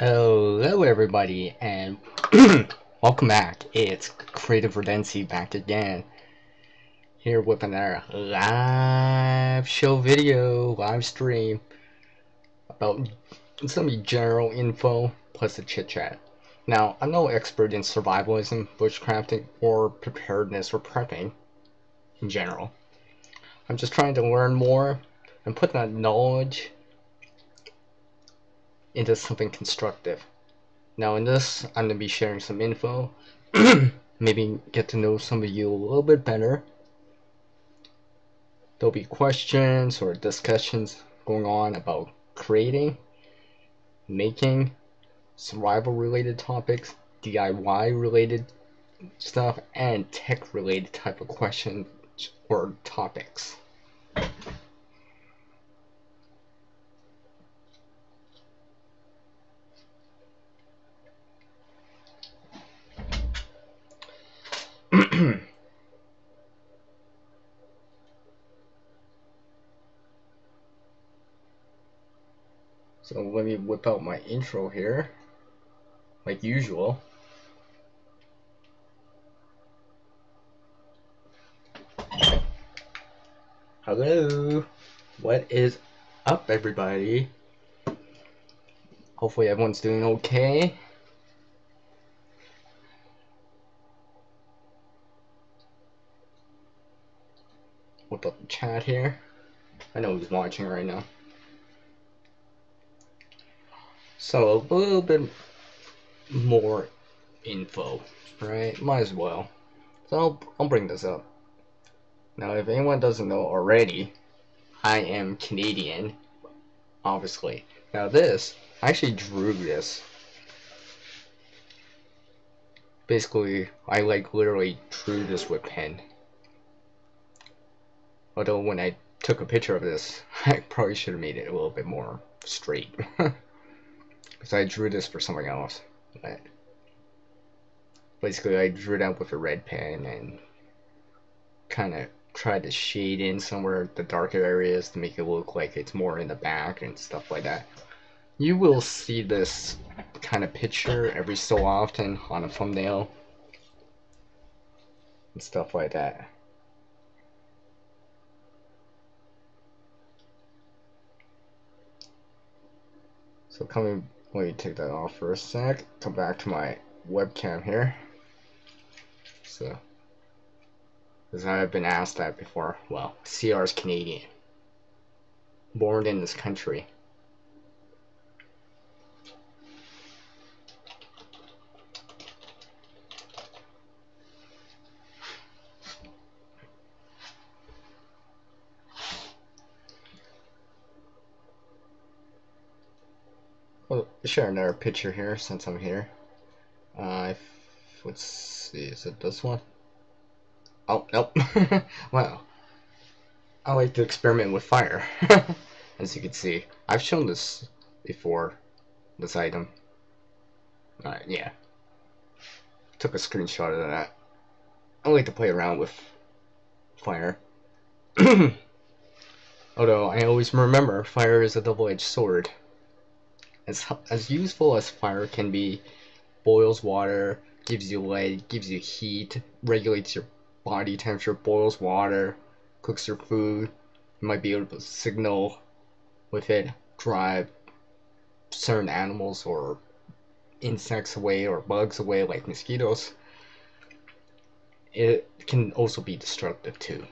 Hello everybody and welcome back. It's Creative Redundancy back again, here with another live show video, live stream about some general info plus a chit chat. Now, I'm no expert in survivalism, bushcrafting, or preparedness or prepping in general. I'm just trying to learn more and put that knowledge into something constructive. Now in this, I'm going to be sharing some info, maybe get to know some of you a little bit better. There'll be questions or discussions going on about creating, making, survival related topics, DIY related stuff, and tech related type of questions or topics. So let me whip out my intro here, like usual. Hello, what is up everybody? Hopefully everyone's doing okay. Whip up the chat here. I know who's watching right now. So a little bit more info, right? Might as well. So I'll bring this up. Now if anyone doesn't know already, I am Canadian, obviously. Now this, I actually drew this. Basically, I literally drew this with pen. Although when I took a picture of this, I probably should have made it a little bit more straight. Because I drew this for something else. But basically, I drew it out with a red pen and kind of tried to shade in somewhere the darker areas to make it look like it's more in the back and stuff like that. You will see this kind of picture every so often on a thumbnail and stuff like that. So let me take that off for a sec. Come back to my webcam here. So, because I have been asked that before. Well, CR is Canadian. Born in this country. Well, share another picture here since I'm here. Let's see, is it this one? Oh, nope. Wow. I like to experiment with fire. As you can see, I've shown this before, this item. Yeah. Took a screenshot of that. I like to play around with fire. Although I always remember, fire is a double-edged sword. As useful as fire can be, boils water, gives you light, gives you heat, regulates your body temperature, boils water, cooks your food. You might be able to signal with it, drive certain animals or insects away or bugs away like mosquitoes. It can also be destructive too.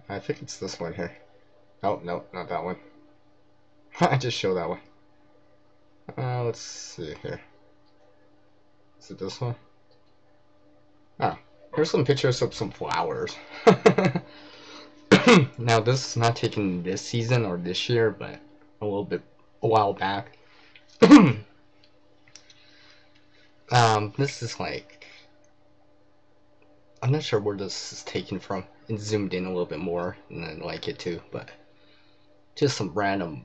I think it's this one here. Oh, no, not that one. I just showed that one. Let's see here. Is it this one? Oh, here's some pictures of some flowers. Now, this is not taken this season or this year, but a while back. This is like, I'm not sure where this is taken from. It's zoomed in a little bit more, and I like it too, but just some random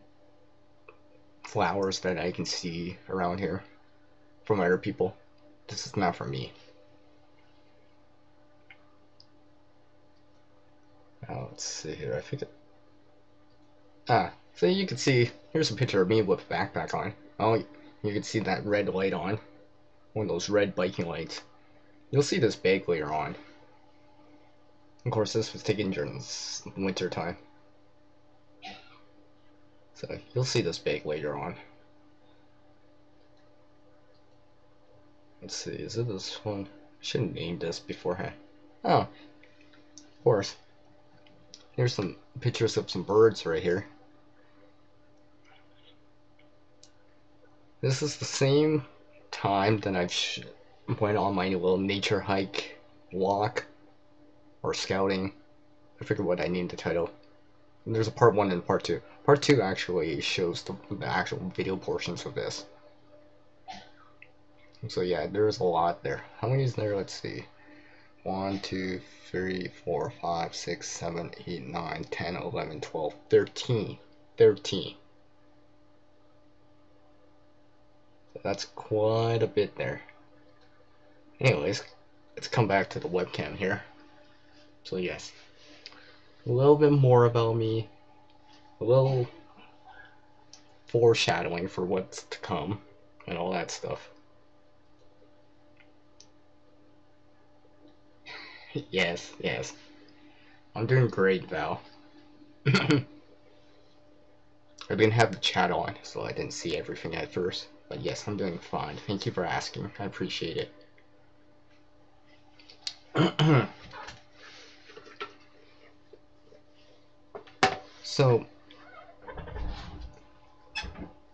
flowers that I can see around here from other people. This is not from me. Now let's see here. I think so you can see, here's a picture of me with a backpack on. Oh, you can see that red light on. One of those red biking lights. You'll see this bag later on. Of course, this was taken during winter time. So you'll see this bag later on. Let's see, is it this one? I should have named this beforehand. Oh, of course. Here's some pictures of some birds right here. This is the same time that I've went on my little nature hike, walk, or scouting. I forget what I named the title. And there's a part 1 and part 2. Part 2 actually shows the actual video portions of this. So yeah, there's a lot there. How many is there? Let's see. 1, 2, 3, 4, 5, 6, 7, 8, 9, 10, 11, 12, 13. 13. So that's quite a bit there. Anyways, let's come back to the webcam here. So yes, a little bit more about me, a little foreshadowing for what's to come, and all that stuff. Yes, yes. I'm doing great, Val. I didn't have the chat on, so I didn't see everything at first. But yes, I'm doing fine. Thank you for asking. I appreciate it. So,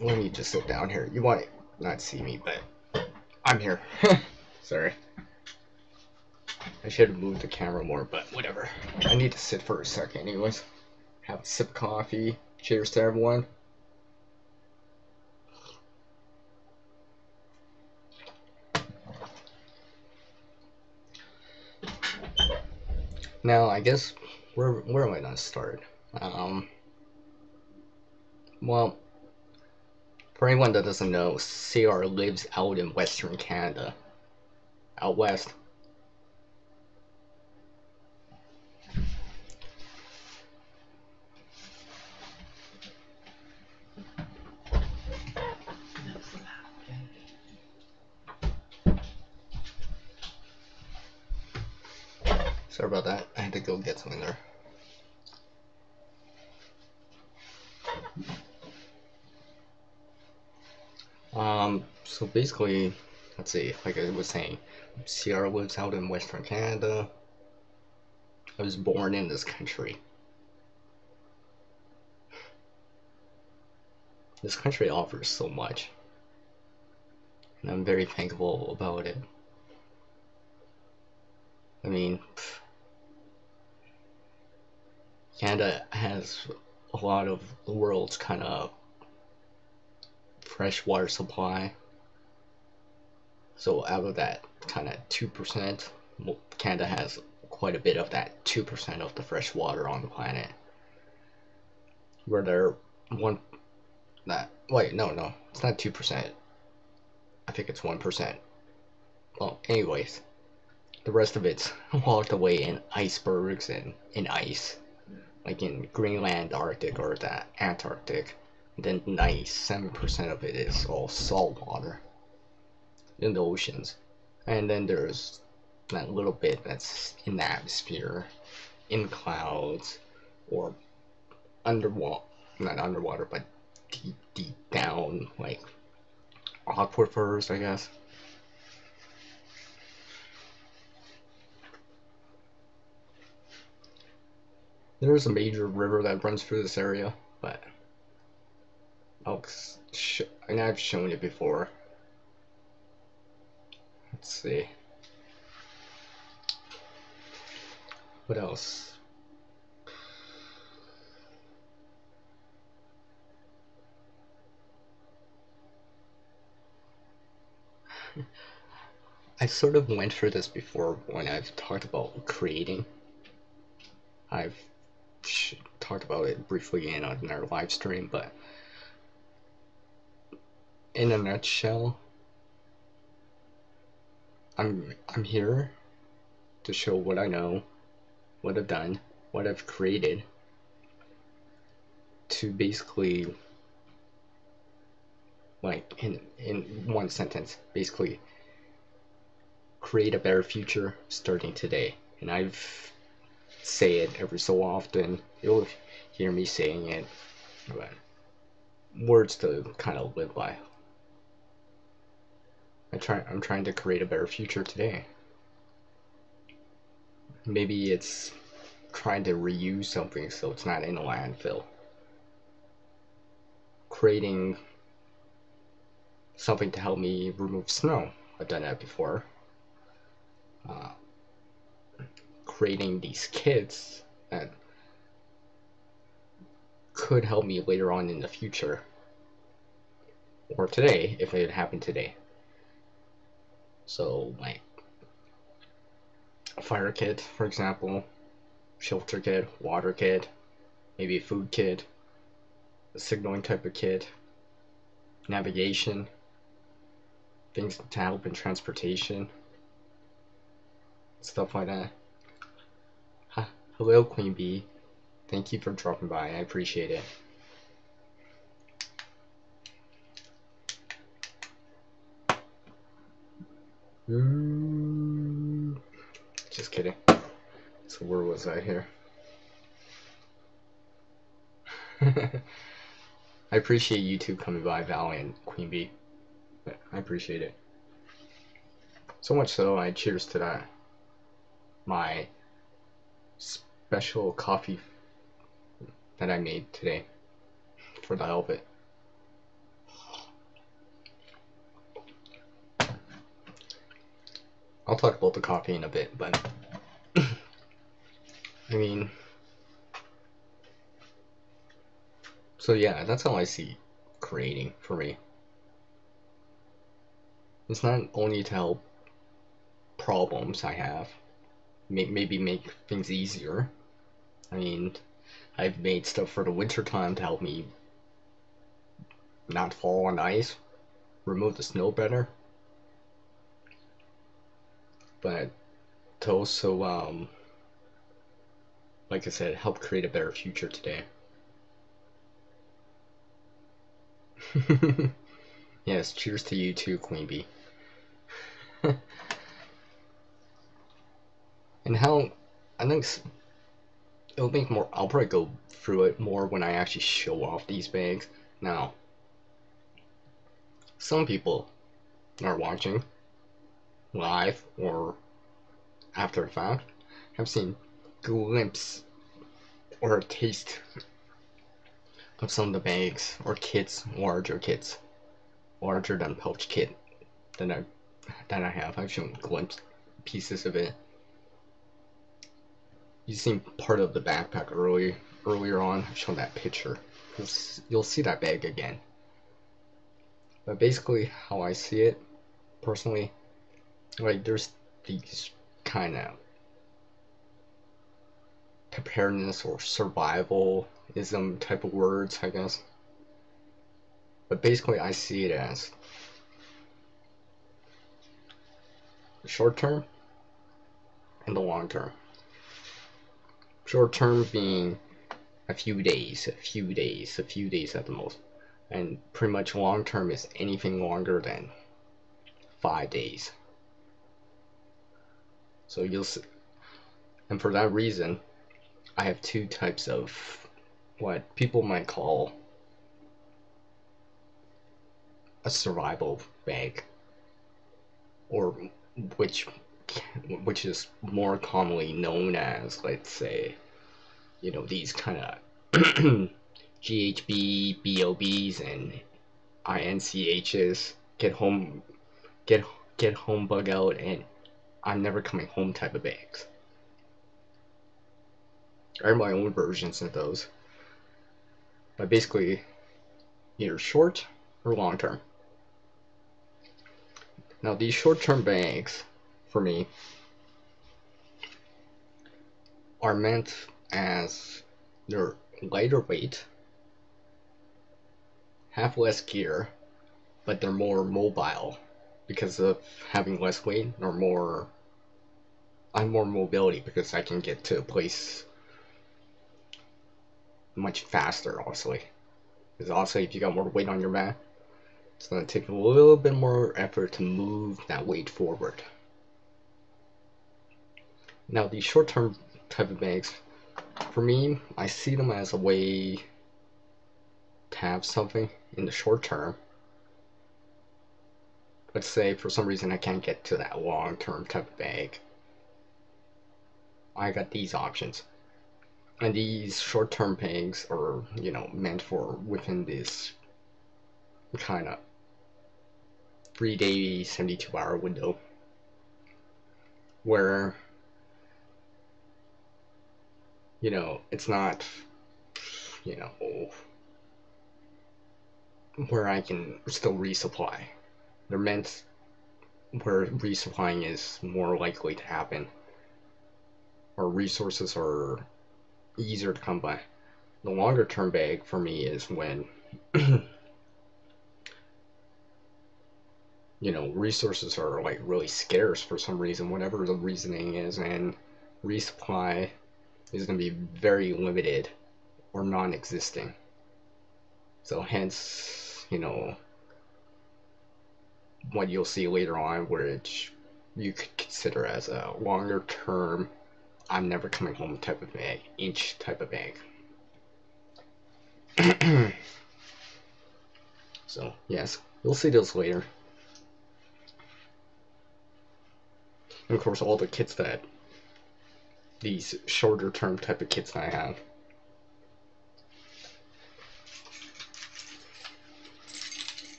let me just sit down here. You might not see me, but I'm here. Sorry. I should have moved the camera more, but whatever. I need to sit for a second anyways. Have a sip of coffee. Cheers to everyone. Now, I guess, where am I gonna start? Well, for anyone that doesn't know, CR lives out in Western Canada. Out west. Sorry about that. I had to go get something there. So basically, let's see, like I was saying, CR lives out in Western Canada. I was born in this country. This country offers so much, and I'm very thankful about it. I mean, Canada has a lot of the world's kind of fresh water supply. So out of that kind of 2%, Canada has quite a bit of that 2% of the fresh water on the planet. Where there wait, no, it's not 2%. I think it's 1%. Well, anyways, the rest of it's locked away in icebergs and in ice, like in Greenland, Arctic, or the Antarctic. And then 97% of it is all salt water in the oceans, and then there's that little bit that's in the atmosphere, in clouds, or underwater, not underwater, but deep down, like aquifers, I guess. There's a major river that runs through this area, but and I've shown it before. Let's see. What else? I sort of went through this before when I've talked about creating. I've talked about it briefly in our live stream, but in a nutshell, I'm here to show what I know, what I've done, what I've created to basically, like, in one sentence, basically create a better future starting today. And I've say it every so often. You'll hear me saying it, but words to kind of live by. I'm trying to create a better future today. Maybe it's trying to reuse something so it's not in a landfill. Creating something to help me remove snow. I've done that before. Creating these kits that could help me later on in the future. Or today, if it happened today. So, like, a fire kit, for example, shelter kit, water kit, maybe a food kit, a signaling type of kit, navigation, things to help in transportation, stuff like that. Hello, Queen Bee. Thank you for dropping by. I appreciate it. Just kidding. So where was I here? I appreciate you two coming by, Val and Queen Bee. I appreciate it. So much so, I cheers to that. My special coffee that I made today for the hell of it. I'll talk about the coffee in a bit, but I mean, so yeah, that's how I see creating for me. It's not only to help problems I have, maybe make things easier. I mean, I've made stuff for the winter time to help me not fall on ice, remove the snow better, but to also, like I said, help create a better future today. Yes, cheers to you too, Queen Bee. And how, I think it'll make more, I'll probably go through it more when I actually show off these bags. Now, some people are watching live or after the fact have seen glimpse or a taste of some of the bags or kits, larger than pouch kit that I have. I've shown glimpse pieces of it. You've seen part of the backpack earlier on. I've shown that picture. You'll see that bag again. But basically, how I see it, personally, like, there's these kind of preparedness or survivalism type of words, I guess. But basically, I see it as the short term and the long term. Short term being a few days at the most. And pretty much long term is anything longer than 5 days. So you'll see, and for that reason, I have two types of what people might call a survival bag, or which is more commonly known as, let's say, you know, these kind of GHB, BOBs, and INCHs, get home bug out, and I'm never coming home type of bags. I have my own versions of those, but basically either short or long term. Now these short term bags, for me, are meant as they're lighter weight, have less gear, but they're more mobile because of having less weight, or I'm more mobility because I can get to a place much faster, obviously. Because also, if you got more weight on your back, it's going to take a little bit more effort to move that weight forward. Now, these short-term type of bags, for me, I see them as a way to have something in the short term. Let's say for some reason I can't get to that long-term type of bag. I got these options. And these short-term bags are, meant for within this kind of 3-day, 72-hour window. Where, it's not, where I can still resupply. They're meant where resupplying is more likely to happen, or resources are easier to come by. The longer term bag for me is when resources are like really scarce for some reason, whatever the reasoning is, and resupply is going to be very limited or non-existing. So hence, what you'll see later on, which you could consider as a longer term, I'm never coming home type of bag, inch type of bag. So yes, you'll see those later. And of course, all the kits that these shorter term type of kits that I have.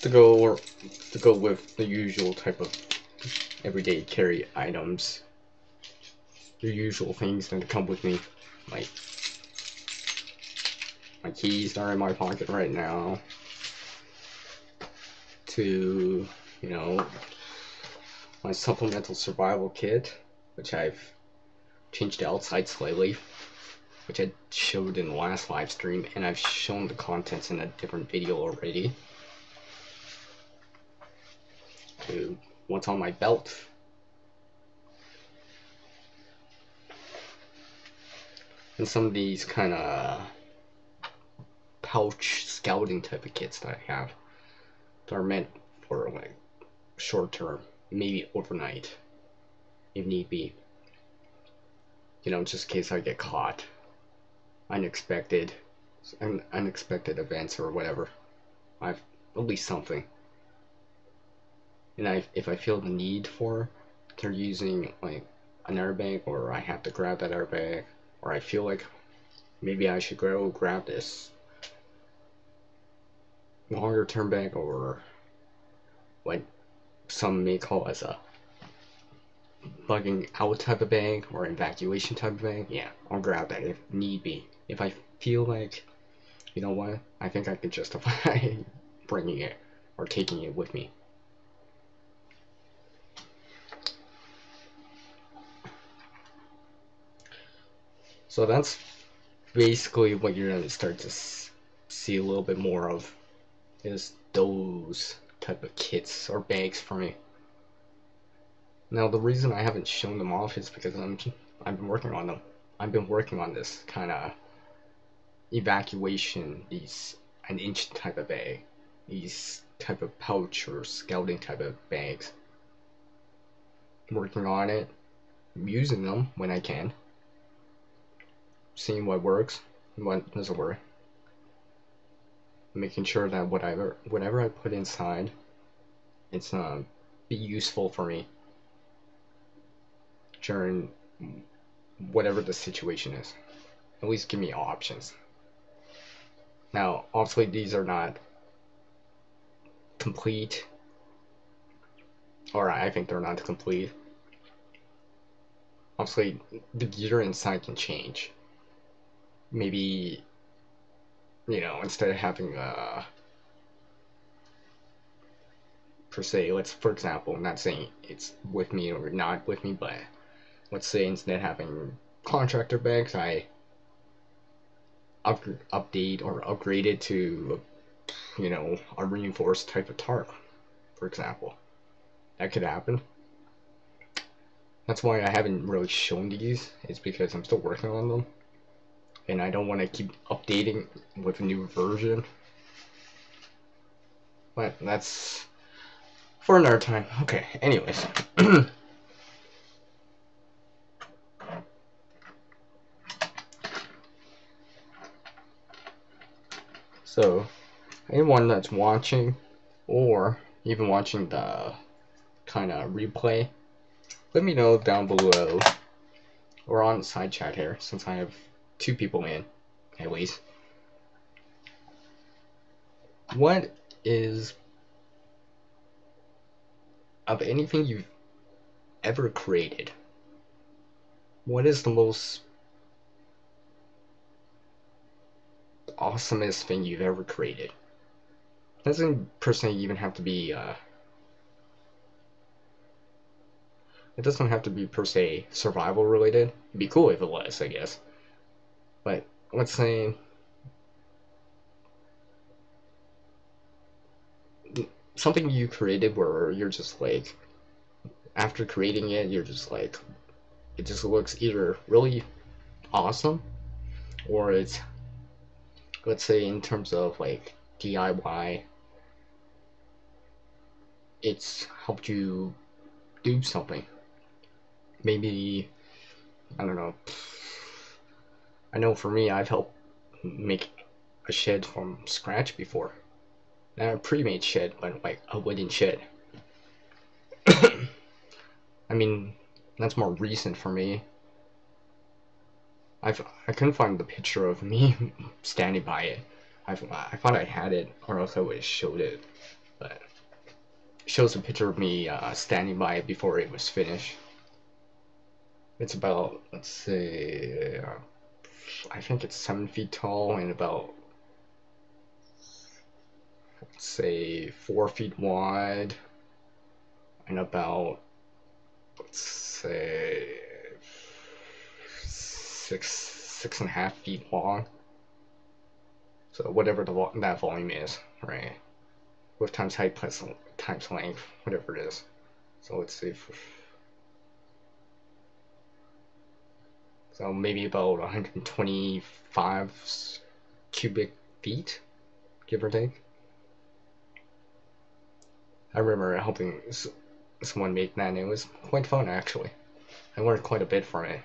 To go with the usual type of everyday carry items. The usual things that come with me, like my keys are in my pocket right now, to my supplemental survival kit, which I've changed the outside slightly, which I showed in the last live stream, and I've shown the contents in a different video already. To what's on my belt. And some of these kind of pouch scouting type of kits that I have that are meant for like short term, maybe overnight if need be, just in case I get caught, unexpected events or whatever. I've at least something. And if I feel the need for they're using like an airbag, or I have to grab that airbag, or I feel like maybe I should go grab this longer term bag, or what some may call as a bugging out type of bag or evacuation type of bag, yeah, I'll grab that if need be. If I feel like, you know what, I think I could justify bringing it or taking it with me. So that's basically what you're going to start to see a little bit more of, is those type of kits or bags for me. Now the reason I haven't shown them off is because I've been working on them. I've been working on this kind of evacuation, an inch type of bag, these type of pouch or scouting type of bags. Working on it, using them when I can, seeing what works, what doesn't work, making sure that whatever I put inside, it's be useful for me during whatever the situation is. At least give me options. Now, obviously, these are not complete, or I think they're not complete. Obviously, the gear inside can change. Maybe, instead of having per se, for example, I'm not saying it's with me or not with me, but let's say instead of having contractor bags, I update or upgrade it to, a reinforced type of tarp, for example. That could happen. That's why I haven't really shown these, it's because I'm still working on them. and I don't want to keep updating with a new version. But that's for another time. Okay, anyways. So, anyone that's watching, or even watching the kind of replay, let me know down below, or on the side chat here, since I have 2 people in, at least. What is, of anything you've ever created, what is the most awesomest thing you've ever created? It doesn't per se even have to be, it doesn't have to be per se survival related. It'd be cool if it was, I guess. But let's say something you created where you're just like, after creating it, you're just like, it just looks either really awesome, or it's, let's say in terms of like DIY, it's helped you do something. Maybe, I don't know, I know for me, I've helped make a shed from scratch before. Not a pre-made shed, but like a wooden shed. I mean, that's more recent for me. I couldn't find the picture of me standing by it. I thought I had it, or else I would have showed it. But it shows a picture of me standing by it before it was finished. It's about, let's say, I think it's 7 feet tall and about, let's say, 4 feet wide, and about, let's say, 6.5 feet long. So whatever that volume is, right? With times height plus times length, whatever it is. So let's see. So maybe about 125 cubic feet, give or take. I remember helping someone make that, and it was quite fun actually. I learned quite a bit from it.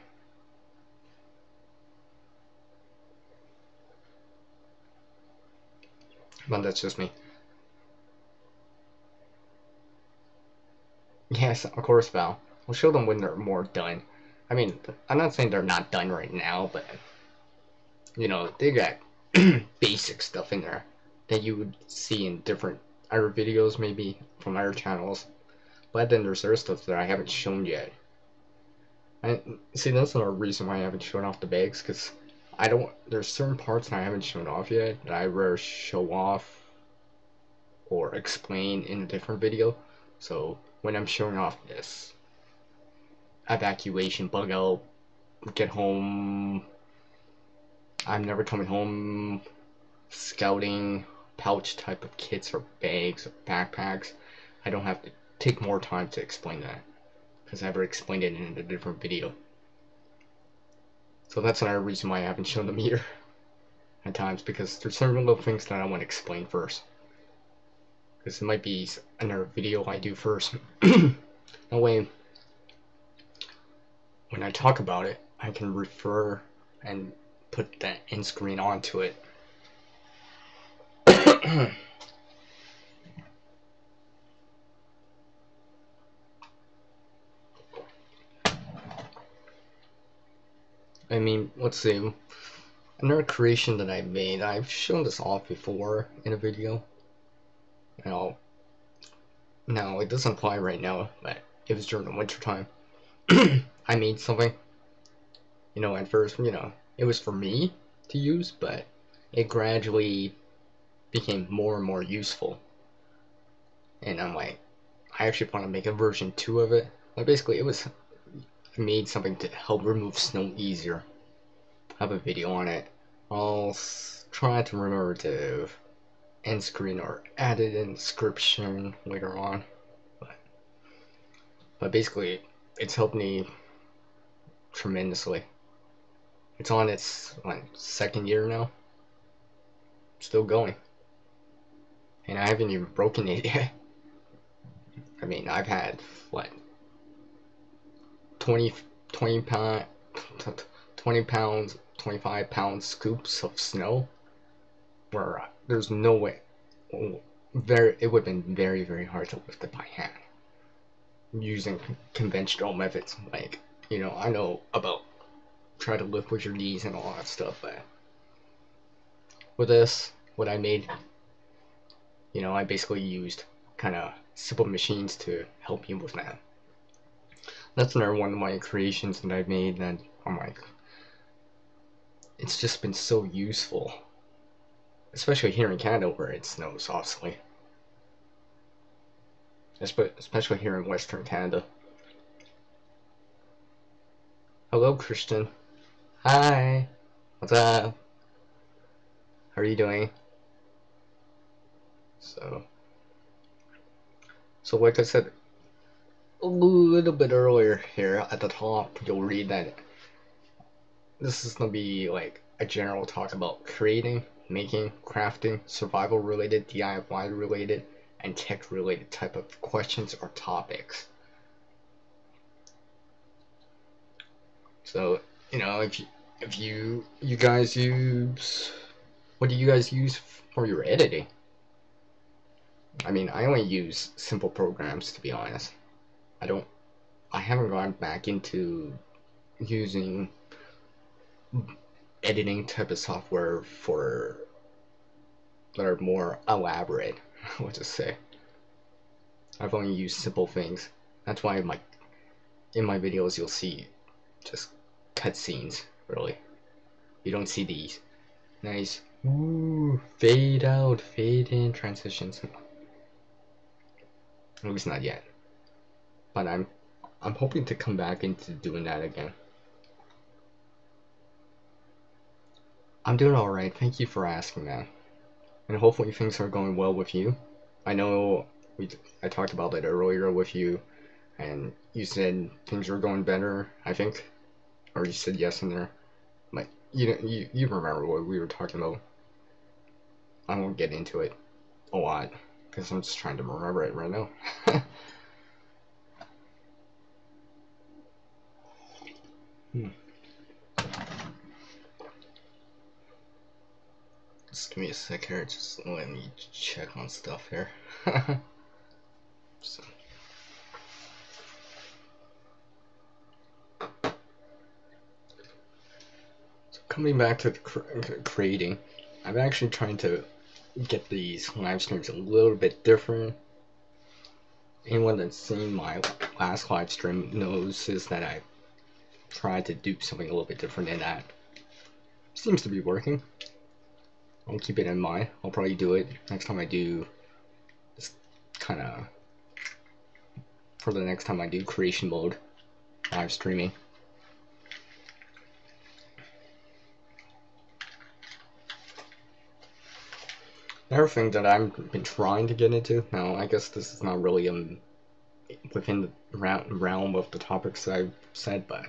But that's just me. Yes, of course, Val. We'll show them when they're more done. I mean, I'm not saying they're not done right now, but, you know, they got basic stuff in there that you would see in different other videos, maybe from other channels. But then there's other stuff that I haven't shown yet. And see, that's another reason why I haven't shown off the bags, because there's certain parts that I haven't shown off yet that I rather show off or explain in a different video. So when I'm showing off this evacuation, bug out, get home, I'm never coming home, scouting, pouch type of kits or bags or backpacks, I don't have to take more time to explain that, because I've already explained it in a different video. So that's another reason why I haven't shown them here at times, because there's certain little things that I want to explain first. Because it might be another video I do first. That way, when I talk about it, I can refer and put that end screen onto it. I mean, let's see. Another creation that I made, I've shown this off before in a video. Now, it doesn't apply right now, but it was during the winter time. I made something. You know, at first, you know, it was for me to use, but it gradually became more and more useful. And I'm like, I actually want to make a version 2 of it. Like, basically, I made something to help remove snow easier. I have a video on it. I'll try to remember to end screen or add it in description later on. But basically, it's helped me tremendously. It's on its second year now. Still going. And I haven't even broken it yet. I mean, I've had, what, 20 pound, 20 pounds, 25 pound scoops of snow where there's no way, it would have been very, very hard to lift it by hand using conventional methods. Like, you know, I know about try to lift with your knees and all that stuff, but with this, what I made, you know, I basically used kind of simple machines to help me with that. That's another one of my creations that I've made that I'm like, it's just been so useful, especially here in Canada where it snows awfully, especially here in Western Canada. Hello, Christian. Hi. What's up? How are you doing? So like I said a little bit earlier here at the top, you'll read that this is gonna be like a general talk about creating, making, crafting, survival related, DIY related, and tech related type of questions or topics. So, you know, if you guys use, what do you guys use for your editing? I mean, I only use simple programs, to be honest. I haven't gone back into using editing type of software for that are more elaborate. Let's just say I've only used simple things. That's why in my videos you'll see just cutscenes. Really, you don't see these nice fade out, fade in transitions. At least not yet. But I'm hoping to come back into doing that again. I'm doing alright, thank you for asking that. And hopefully things are going well with you. I know I talked about it earlier with you, and you said things are going better, I think. Or you said yes in there. Like, you remember what we were talking about. I won't get into it a lot, because I'm just trying to remember it right now. Just give me a sec here, just let me check on stuff here. So coming back to the creating, I'm actually trying to get these live streams a little bit different. Anyone that's seen my last live stream knows is that I tried to do something a little bit different in that. Seems to be working. I'll keep it in mind. I'll probably do it next time I do, just kind of, for the next time I do creation mode live streaming. Another thing that I've been trying to get into, now I guess this is not really within the realm of the topics I've said, but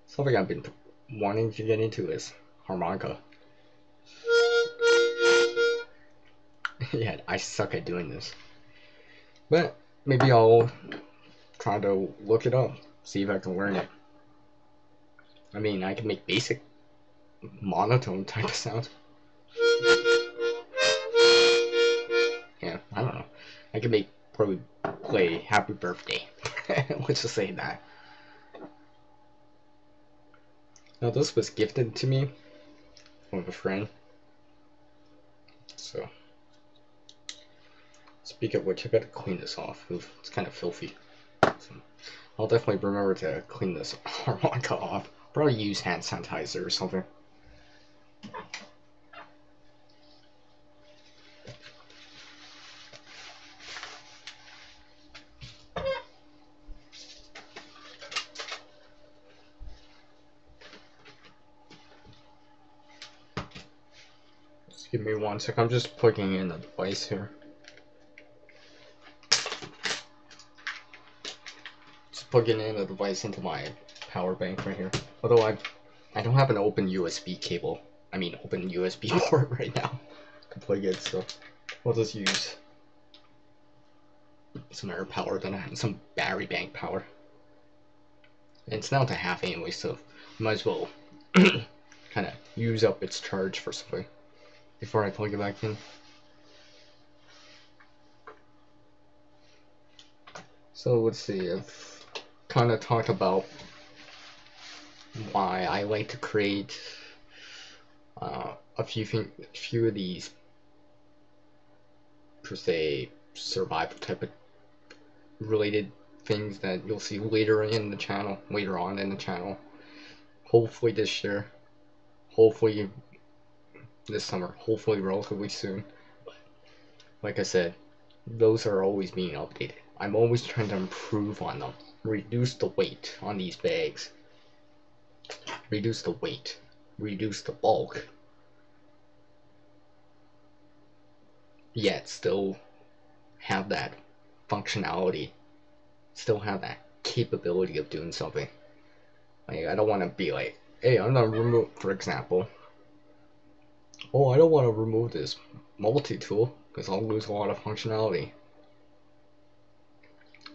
something I've been wanting to get into is harmonica. Yeah, I suck at doing this, but maybe I'll try to look it up, see if I can learn it. I mean, I can make basic monotone type of sounds. Yeah, I don't know. I could probably play Happy Birthday. Let's just say that. Now this was gifted to me from a friend. So, speak of which, I gotta clean this off. It's kind of filthy. So, I'll definitely remember to clean this harmonica off. Probably use hand sanitizer or something. Just give me 1 sec. I'm just plugging in the device here. Just plugging in the device into my power bank right here. Although I don't have an open USB cable. I mean, open USB port right now to plug it, so I'll just use some air power, then I have some battery bank power. And it's down to half anyway, so might as well kind of use up its charge for something before I plug it back in. So let's see, I've kind of talked about why I like to create a few of these per se survival type of related things that you'll see later on in the channel. Hopefully this year, hopefully this summer, hopefully relatively soon. Like I said, those are always being updated. I'm always trying to improve on them, reduce the weight on these bags, reduce the weight, reduce the bulk, yet still have that functionality, still have that capability of doing something. Like, I don't want to be like, hey, I'm gonna remove, for example, oh, I don't want to remove this multi-tool because I'll lose a lot of functionality.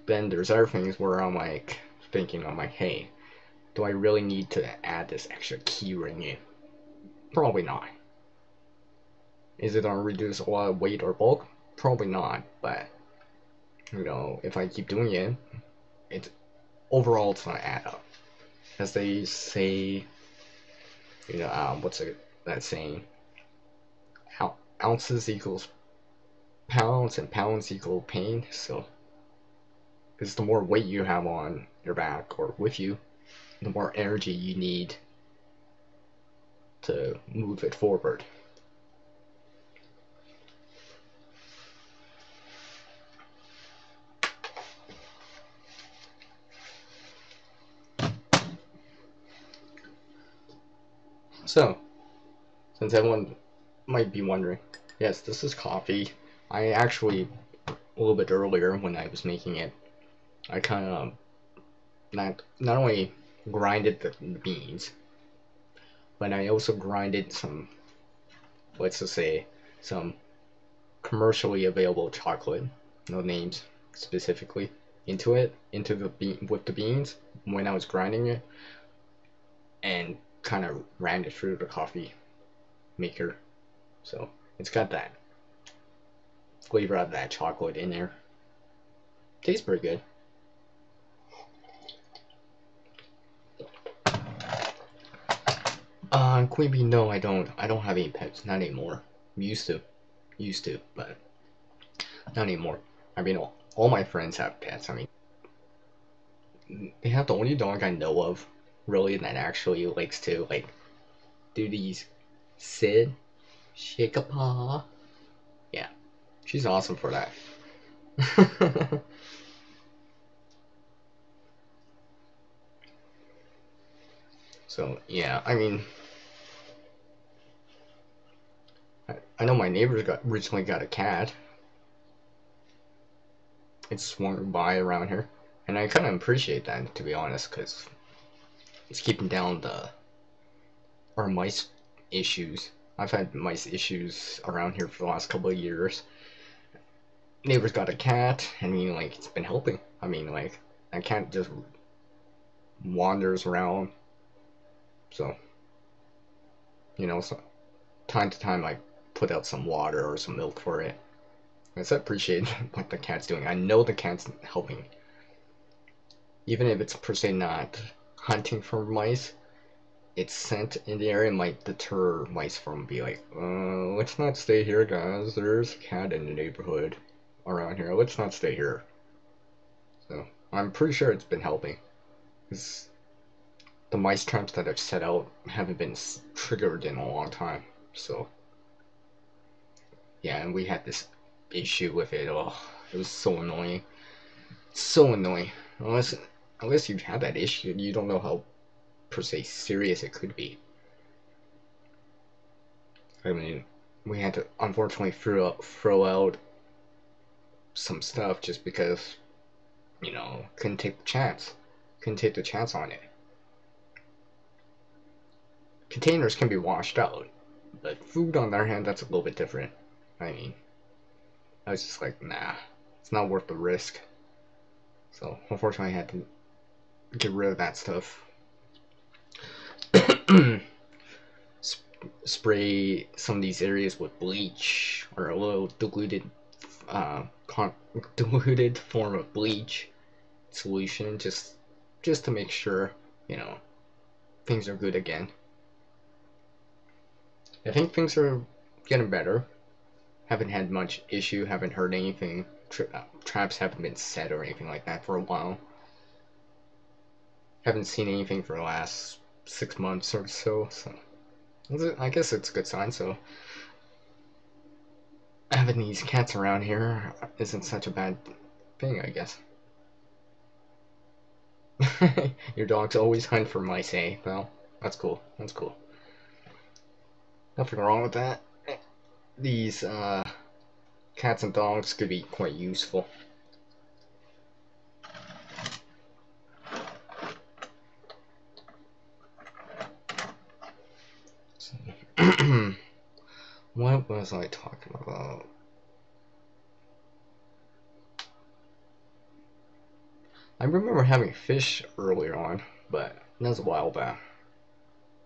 Then there's other things where I'm like thinking, I'm like, hey, do I really need to add this extra key ring in? Probably not. Is it gonna reduce a lot of weight or bulk? Probably not, but you know, if I keep doing it, it's overall it's gonna add up. As they say, you know, what's that saying? Ounces equals pounds, and pounds equal pain. So, because the more weight you have on your back or with you, the more energy you need to move it forward. So, since everyone might be wondering, yes, this is coffee. I actually, a little bit earlier when I was making it, I kind of not only grinded the beans, but I also grinded some, let's just say, some commercially available chocolate, no names specifically, into the bean with the beans when I was grinding it, and kind of ran it through the coffee maker. So it's got that flavor of that chocolate in there. Tastes pretty good. Queen bee, no, I don't have any pets, not anymore. Used to, but not anymore. I mean, all my friends have pets. I mean, they have the only dog I know of, really, that actually likes to, like, do these sit, shake a paw. Yeah, she's awesome for that. So, yeah, I mean, I know my neighbors recently got a cat. It swung by around here, and I kind of appreciate that, to be honest, because it's keeping down our mice issues. I've had mice issues around here for the last couple of years. Neighbor's got a cat. I mean, like, it's been helping. I mean, like, that cat just wanders around. So, you know, so time to time I put out some water or some milk for it. I appreciate what the cat's doing. I know the cat's helping. Even if it's per se not hunting for mice, its scent in the area might deter mice from be like, let's not stay here, guys. There's a cat in the neighborhood around here. Let's not stay here. So I'm pretty sure it's been helping. Because the mice traps that I've set out haven't been triggered in a long time. So yeah, and we had this issue with it. Oh, it was so annoying. So annoying. Unless you have that issue, you don't know how per se serious it could be. I mean, we had to unfortunately throw out some stuff just because, you know, couldn't take the chance on it. containers can be washed out, but food on the other hand, that's a little bit different. I mean, I was just like, nah, it's not worth the risk. So unfortunately I had to get rid of that stuff. Spray some of these areas with bleach or a little diluted diluted form of bleach solution, just to make sure, you know, things are good again. I think things are getting better. Haven't had much issue, haven't heard anything. Traps haven't been set or anything like that for a while. Haven't seen anything for the last 6 months or so, so I guess it's a good sign. So having these cats around here isn't such a bad thing, I guess. Your dogs always hunt for mice, eh? Well, that's cool. That's cool. Nothing wrong with that. These cats and dogs could be quite useful. So, what was I talking about? I remember having fish earlier on, but that was a while back.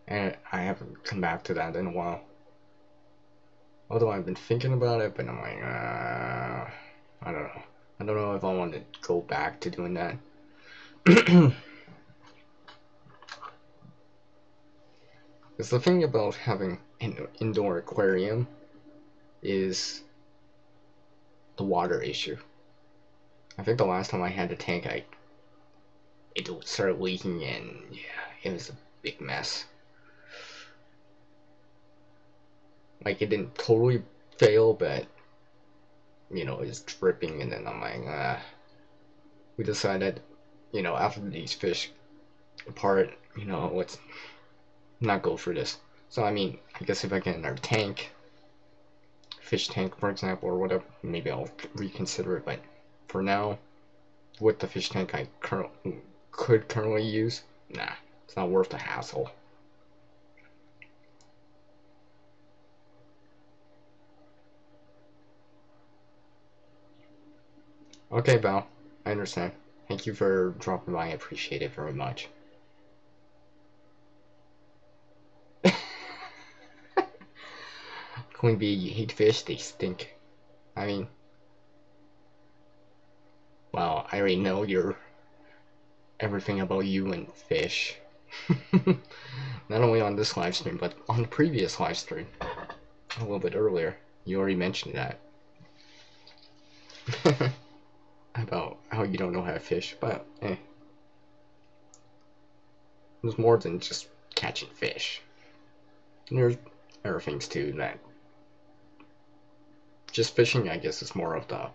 And I haven't come back to that in a while. Although I've been thinking about it, but I'm like, I don't know. I don't know if I want to go back to doing that. Because the thing about having an indoor aquarium is the water issue. I think the last time I had a tank, it started leaking, and yeah, it was a big mess. Like, it didn't totally fail, but you know, it's dripping, and then I'm like, we decided, you know, after these fish apart, you know, let's not go for this. So I mean, I guess if I get another tank, fish tank for example, or whatever, maybe I'll reconsider it. But for now, with the fish tank I could currently use, nah, it's not worth the hassle. Okay, Val, I understand. Thank you for dropping by. I appreciate it very much. Queen bee, you hate fish? They stink. I mean, well, I already know everything about you and fish. Not only on this live stream, but on the previous live stream. A little bit earlier. You already mentioned that. About how you don't know how to fish, but there's more than just catching fish. And there's other things too that just fishing, I guess, is more of the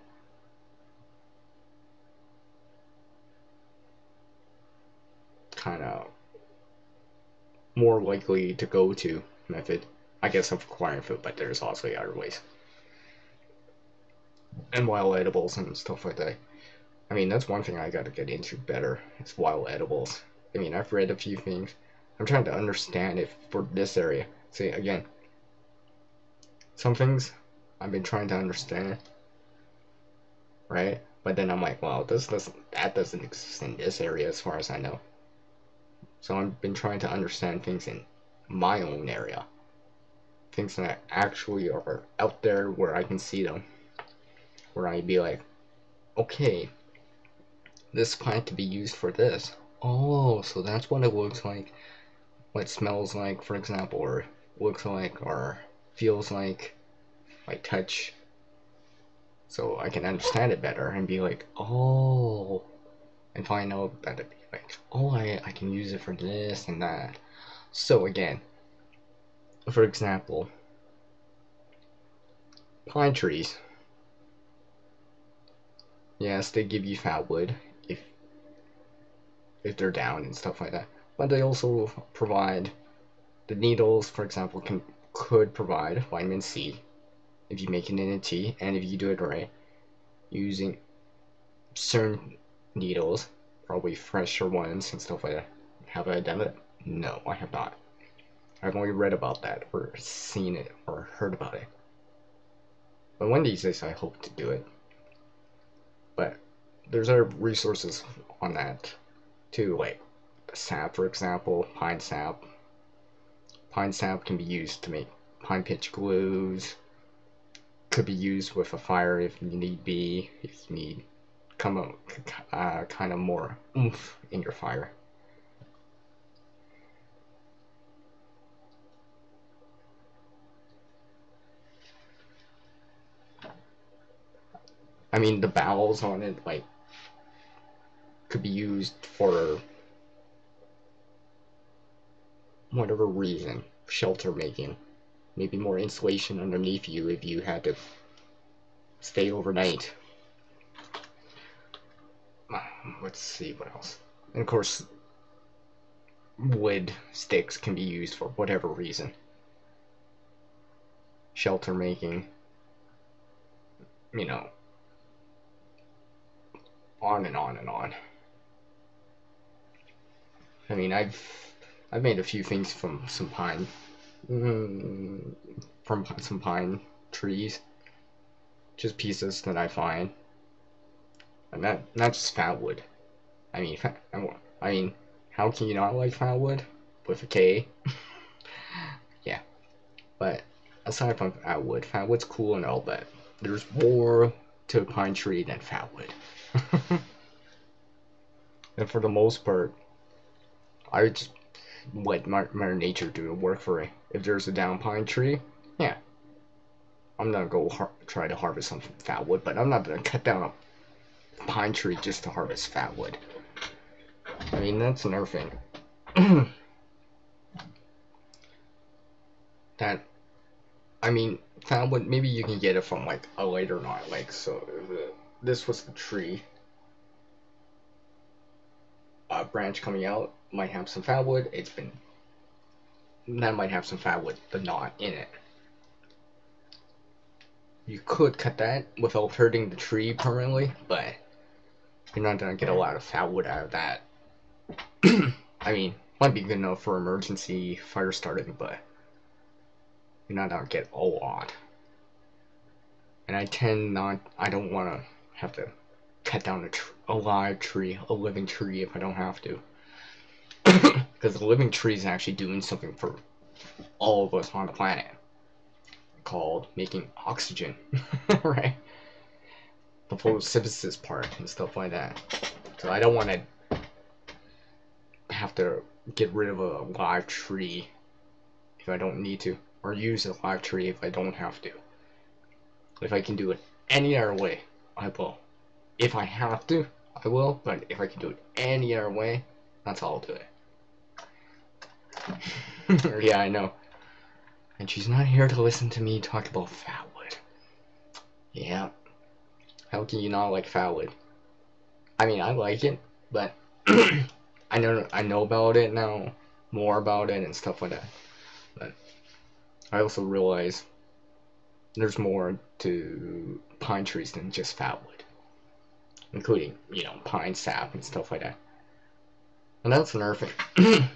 kind of more likely to go to method, I guess, of acquiring food, but there's also other ways. And wild edibles and stuff like that. I mean, that's one thing I gotta get into better, is wild edibles. I mean, I've read a few things. I'm trying to understand it for this area. See, again, some things I've been trying to understand, right? But then I'm like, well, that doesn't exist in this area as far as I know. So I've been trying to understand things in my own area. Things that actually are out there where I can see them. Where I'd be like, okay, this plant could be used for this. Oh, so that's what it looks like. What it smells like, for example, or looks like, or feels like touch. So I can understand it better and be like, oh, and find out that it'd be like, oh, I can use it for this and that. So again, for example, pine trees. Yes, they give you fat wood if they're down and stuff like that, but they also provide the needles, for example, could provide vitamin C if you make it in a tea, and if you do it right, using certain needles, probably fresher ones and stuff like that. Have I done it? No, I have not. I've only read about that or seen it or heard about it. But one of these days I hope to do it. But there's other resources on that too, like sap, for example, pine sap. Pine sap can be used to make pine pitch glues. Could be used with a fire if need be, if you need kind of more oomph in your fire. I mean, the bowels on it, like, could be used for whatever reason, shelter making. Maybe more insulation underneath you if you had to stay overnight. Let's see what else. And of course, wood sticks can be used for whatever reason. Shelter making, you know, on and on and on. I mean, I've made a few things from some pine, from some pine trees, just pieces that I find, and not just fat wood. I mean, how can you not like fat wood with a K? Yeah, but aside from fat wood's cool and all, but there's more to a pine tree than fat wood. And for the most part, I just let Mother Nature do the work for it. If there's a down pine tree, yeah, I'm gonna go try to harvest some fat wood, but I'm not gonna cut down a pine tree just to harvest fat wood. I mean, that's another thing. That, I mean, fat wood, maybe you can get it from like a later knot, like, so this was the tree. A branch coming out might have some fat wood. That might have some fat wood, but not in it. You could cut that without hurting the tree permanently, but you're not gonna get a lot of fat wood out of that. I mean, might be good enough for emergency fire starting, but you're not gonna get a lot. And I don't want to have to cut down a live tree, a living tree, if I don't have to. Because the living tree is actually doing something for all of us on the planet, called making oxygen, right? The photosynthesis part and stuff like that. So I don't want to have to get rid of a live tree if I don't need to, or use a live tree if I don't have to. If I can do it any other way, I will. If I have to, I will, but if I can do it any other way, that's how I'll do it. Yeah, I know. And she's not here to listen to me talk about fat wood. Yeah. How can you not like fat wood? I mean, I like it, but I know about it now, more about it and stuff like that. But I also realize there's more to pine trees than just fat wood, including, you know, pine sap and stuff like that. And that's another thing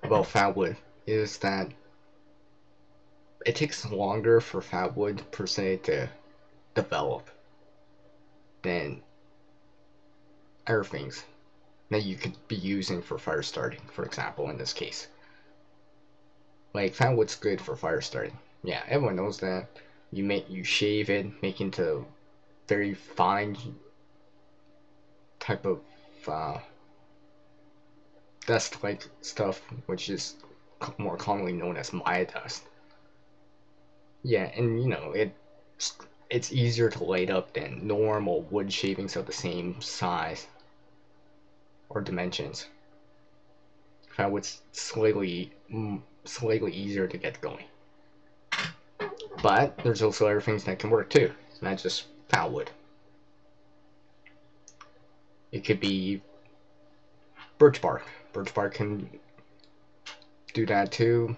about fat wood, is that it takes longer for fat wood per se to develop than other things that you could be using for fire starting, for example, in this case. Like, fat wood's good for fire starting. Yeah, everyone knows that. You shave it, make into very fine type of dust-like stuff, which is more commonly known as Maya dust. Yeah, and you know, it's easier to light up than normal wood shavings of the same size or dimensions. Fat wood's slightly easier to get going. But there's also other things that can work too. It's not just fat wood. It could be birch bark. Birch bark can do that too.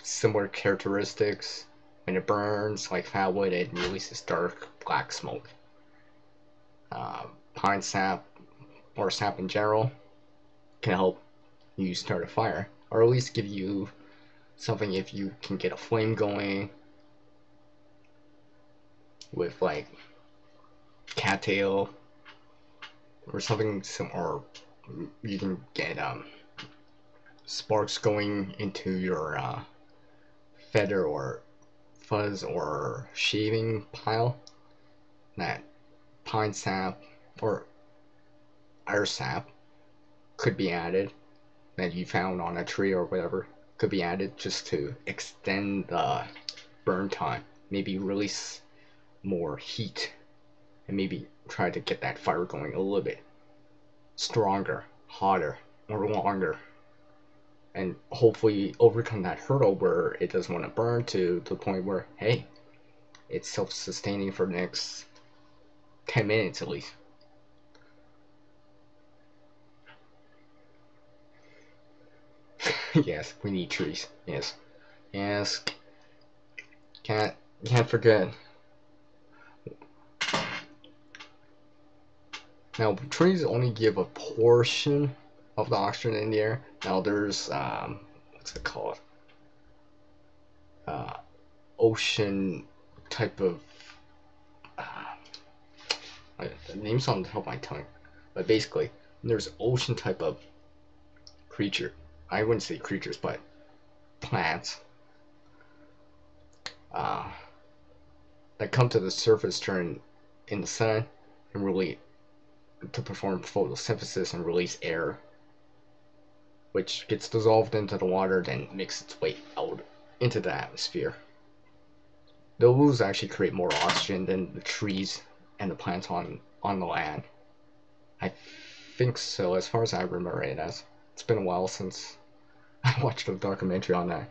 Similar characteristics. When it burns like fat wood, it releases dark black smoke. Pine sap, or sap in general, can help you start a fire, or at least give you something if you can get a flame going with like cattail or something, or you can get sparks going into your feather or fuzz or shaving pile. That pine sap or air sap could be added, that you found on a tree or whatever, could be added just to extend the burn time, maybe release more heat, and maybe try to get that fire going a little bit stronger, hotter, or longer, and hopefully overcome that hurdle where it doesn't want to burn to the point where, hey, it's self-sustaining for the next 10 minutes at least. Yes, we need trees. Yes. Yes. Can't forget. Now, trees only give a portion of the oxygen in the air. Now, there's what's it called? Ocean type of the name's on the top of my tongue, but basically, there's ocean type of creature. I wouldn't say creatures, but plants that come to the surface during in the sun and really to perform photosynthesis and release air, which gets dissolved into the water, then makes its way out into the atmosphere. Those actually create more oxygen than the trees and the plants on the land. I think so, as far as I remember it as. It's been a while since I watched a documentary on that.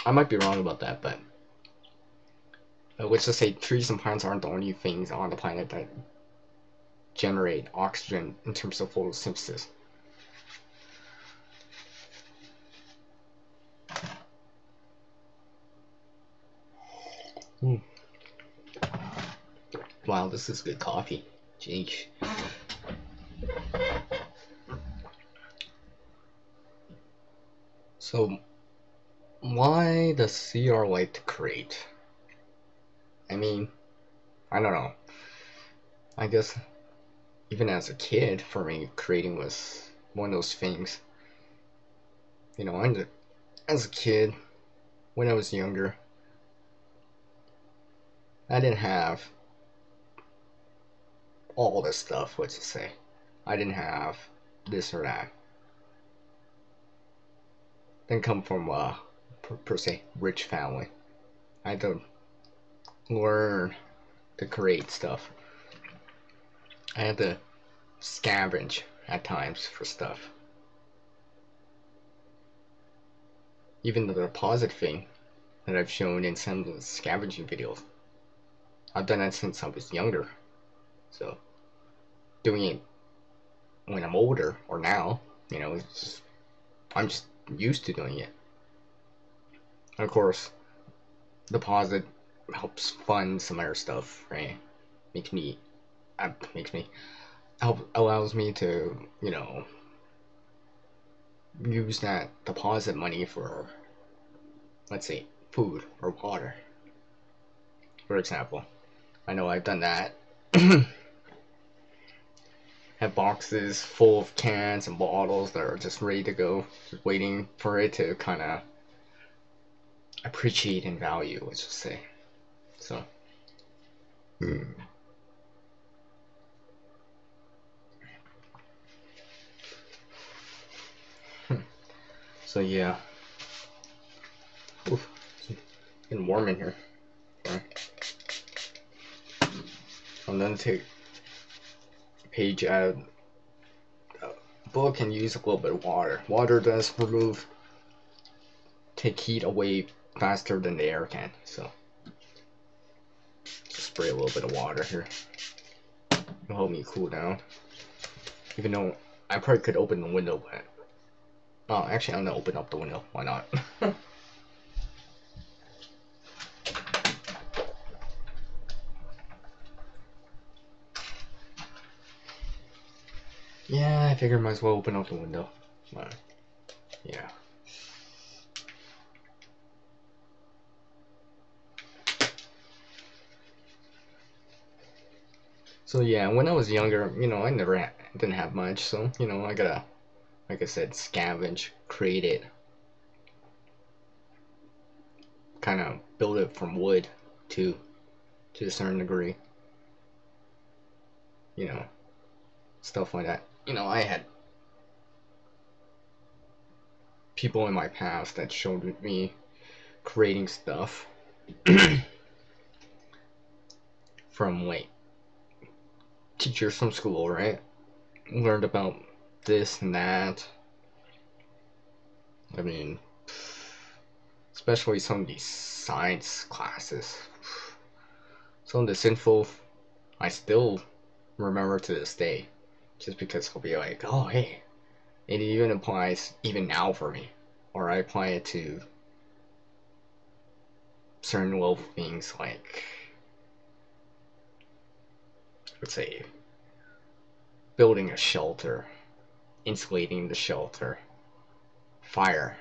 I might be wrong about that, but let's just say trees and plants aren't the only things on the planet that generate oxygen in terms of photosynthesis. Wow, this is good coffee. Jeez. So, why does CR like to create? I mean, I don't know. I guess even as a kid, for me, creating was one of those things. You know, as a kid, when I was younger, I didn't have all this stuff, let's just say. I didn't have this or that. Didn't come from a, per se, rich family. I had to learn to create stuff. I had to scavenge at times for stuff. Even the deposit thing that I've shown in some of the scavenging videos, I've done that since I was younger. So doing it when I'm older or now, you know, it's just, I'm just used to doing it. And of course, deposit helps fund some other stuff, right? Allows me to, you know, use that deposit money for, let's say, food or water. For example, I know I've done that. Have boxes full of cans and bottles that are just ready to go, just waiting for it to kind of appreciate in value, let's just say. So, so yeah. Oof, it's getting warm in here. Okay. I'm gonna take a page out of a book and use a little bit of water. Water does take heat away faster than the air can, so just spray a little bit of water here. It'll help me cool down. Even though I probably could open the window, but oh, actually I'm gonna open up the window. Why not? Yeah, I figured might as well open up the window. But, yeah. So yeah, when I was younger, you know, didn't have much, so you know, I gotta, like I said, scavenge, create it, kind of build it from wood, to a certain degree. You know, stuff like that. You know, I had people in my past that showed me creating stuff from like teachers from school, right? Learned about this and that. I mean, especially some of these science classes. Some of this info I still remember to this day, just because I'll be like, oh hey, it even applies even now for me, or I apply it to certain little things like, let's say, building a shelter, insulating the shelter, fire,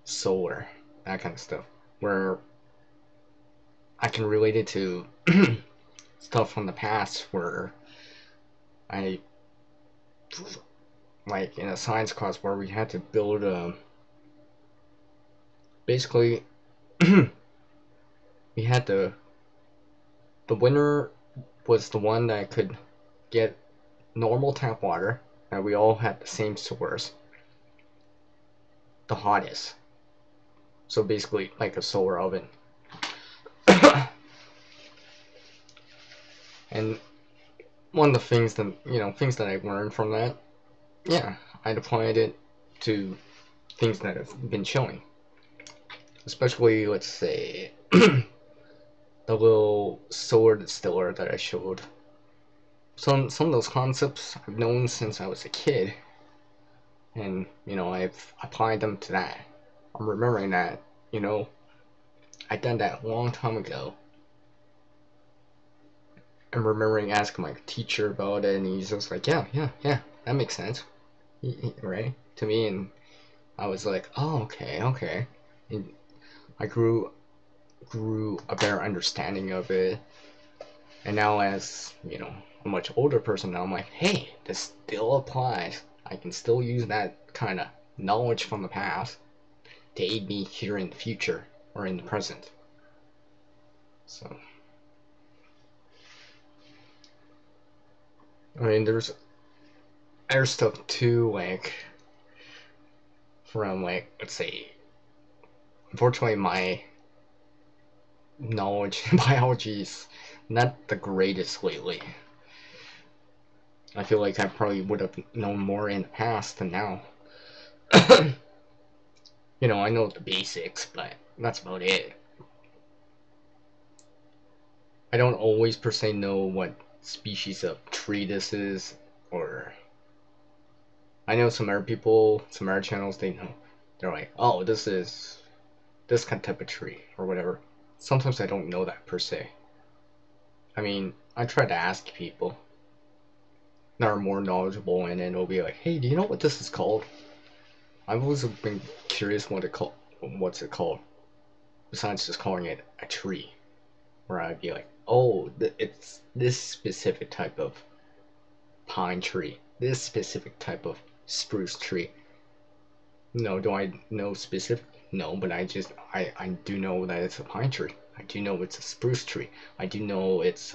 solar, that kind of stuff, where I can relate it to stuff from the past where I, like in a science class where we had to build basically we had the winner was the one that could get normal tap water, and we all had the same source, the hottest. So basically like a solar oven. And one of the things that, you know, things that I learned from that, yeah, I'd applied it to things that have been showing. Especially, let's say, the little solar distiller that I showed. Some of those concepts I've known since I was a kid, and you know, I've applied them to that. I'm remembering that, you know, I done that a long time ago. I'm remembering asking my teacher about it, and he's just like, yeah, that makes sense, right, to me. And I was like, oh, okay. And I grew a better understanding of it. And now, as you know, a much older person now, I'm like, hey, this still applies. I can still use that kind of knowledge from the past to aid me here in the future or in the present. So, I mean, there's other stuff too, like from, like, let's say, unfortunately my knowledge in biology is not the greatest lately. I feel like I probably would have known more in the past than now. You know, I know the basics, but that's about it. I don't always per se know what species of tree this is, or I know some other people, some other channels, they know. They're like, oh, this is this kind of type of tree, or whatever. Sometimes I don't know that per se. I mean, I try to ask people that are more knowledgeable, and then it'll be like, hey, do you know what this is called? I've always been curious what's it called, besides just calling it a tree. Where I'd be like, oh, it's this specific type of pine tree, this specific type of spruce tree. No, do I know specific? No, but I do know that it's a pine tree. I do know it's a spruce tree. I do know it's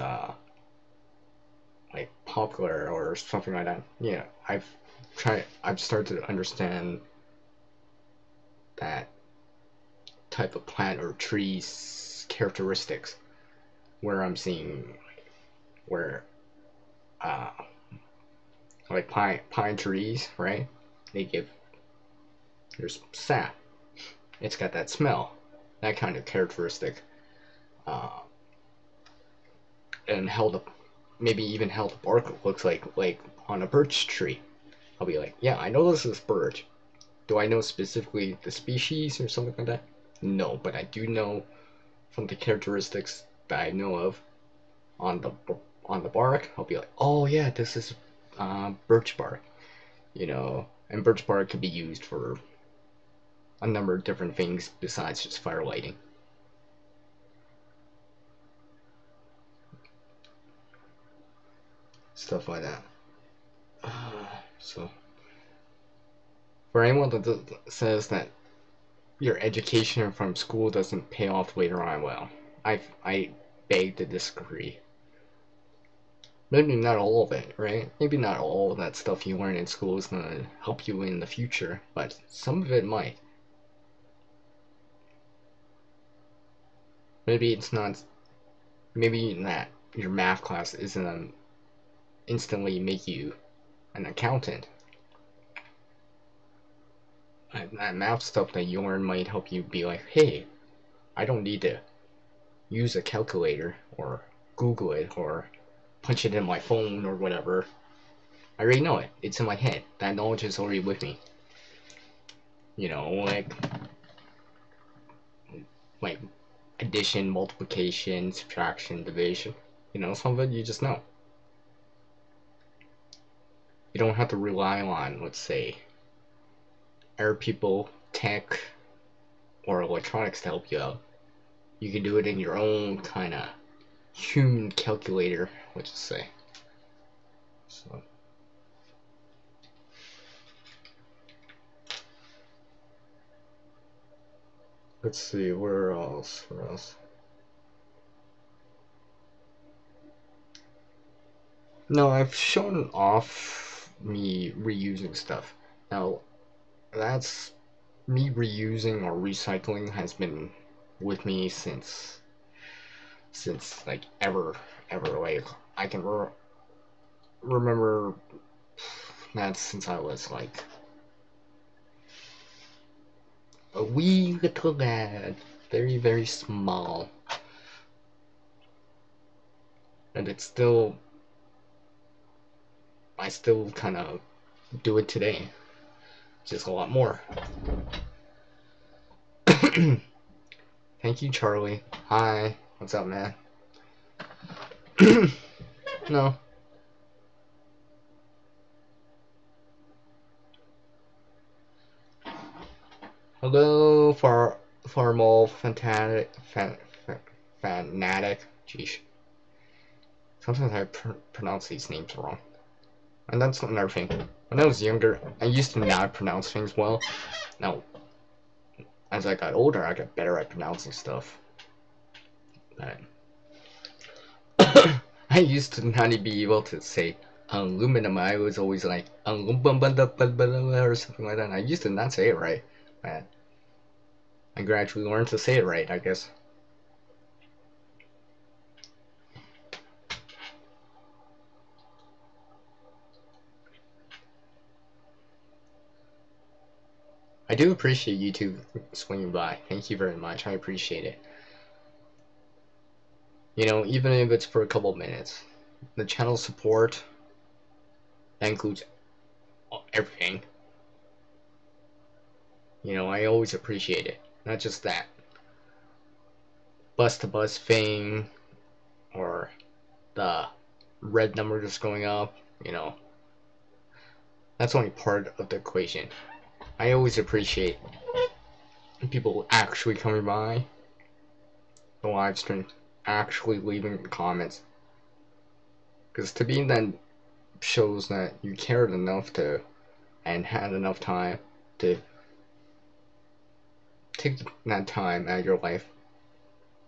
like poplar or something like that. Yeah, I've started to understand that type of plant or tree's characteristics, where I'm seeing where uh like pine trees, right? They give, there's sap. It's got that smell, that kind of characteristic, uh, and how the maybe even how the bark looks like on a birch tree. I'll be like, yeah, I know this is birch. Do I know specifically the species or something like that? No, but I do know from the characteristics that I know of on the bark. I'll be like, oh yeah, this is birch bark, you know, and birch bark could be used for a number of different things besides just fire lighting. Stuff like that. So, for anyone that says that your education from school doesn't pay off later on, well, I beg to disagree. Maybe not all of it, right? Maybe not all of that stuff you learn in school is going to help you in the future, but some of it might. Maybe it's not, maybe that your math class isn't instantly make you an accountant. That math stuff that you learn might help you be like, hey, I don't need to use a calculator or Google it or punch it in my phone or whatever. I already know it. It's in my head. That knowledge is already with me. You know, like addition, multiplication, subtraction, division. You know, some of it you just know. You don't have to rely on, let's say, other people, tech, or electronics to help you out. You can do it in your own kind of human calculator, let's just say. So. Let's see, where else? No, I've shown off me reusing stuff. Now, that's me reusing or recycling has been with me since like ever. Like, I can remember that since I was like a wee little lad, very, very small. And it's still, I still kind of do it today, just a lot more. Thank you, Charlie. Hi, what's up, man? No. Hello, formal fanatic. Jeez. Sometimes I pronounce these names wrong. And that's another thing. When I was younger, I used to not pronounce things well. Now, as I got older, I got better at pronouncing stuff. But I used to not be able to say aluminum. I was always like aluminum or something like that. And I used to not say it right. But I gradually learned to say it right, I guess. I do appreciate YouTube swinging by. Thank you very much. I appreciate it. You know, even if it's for a couple minutes. The channel support, that includes everything. You know, I always appreciate it. Not just that. Bus to bus thing, or the red number just going up, you know. That's only part of the equation. I always appreciate people actually coming by the live stream, actually leaving comments. Because to me, that shows that you cared enough to, and had enough time to take that time out of your life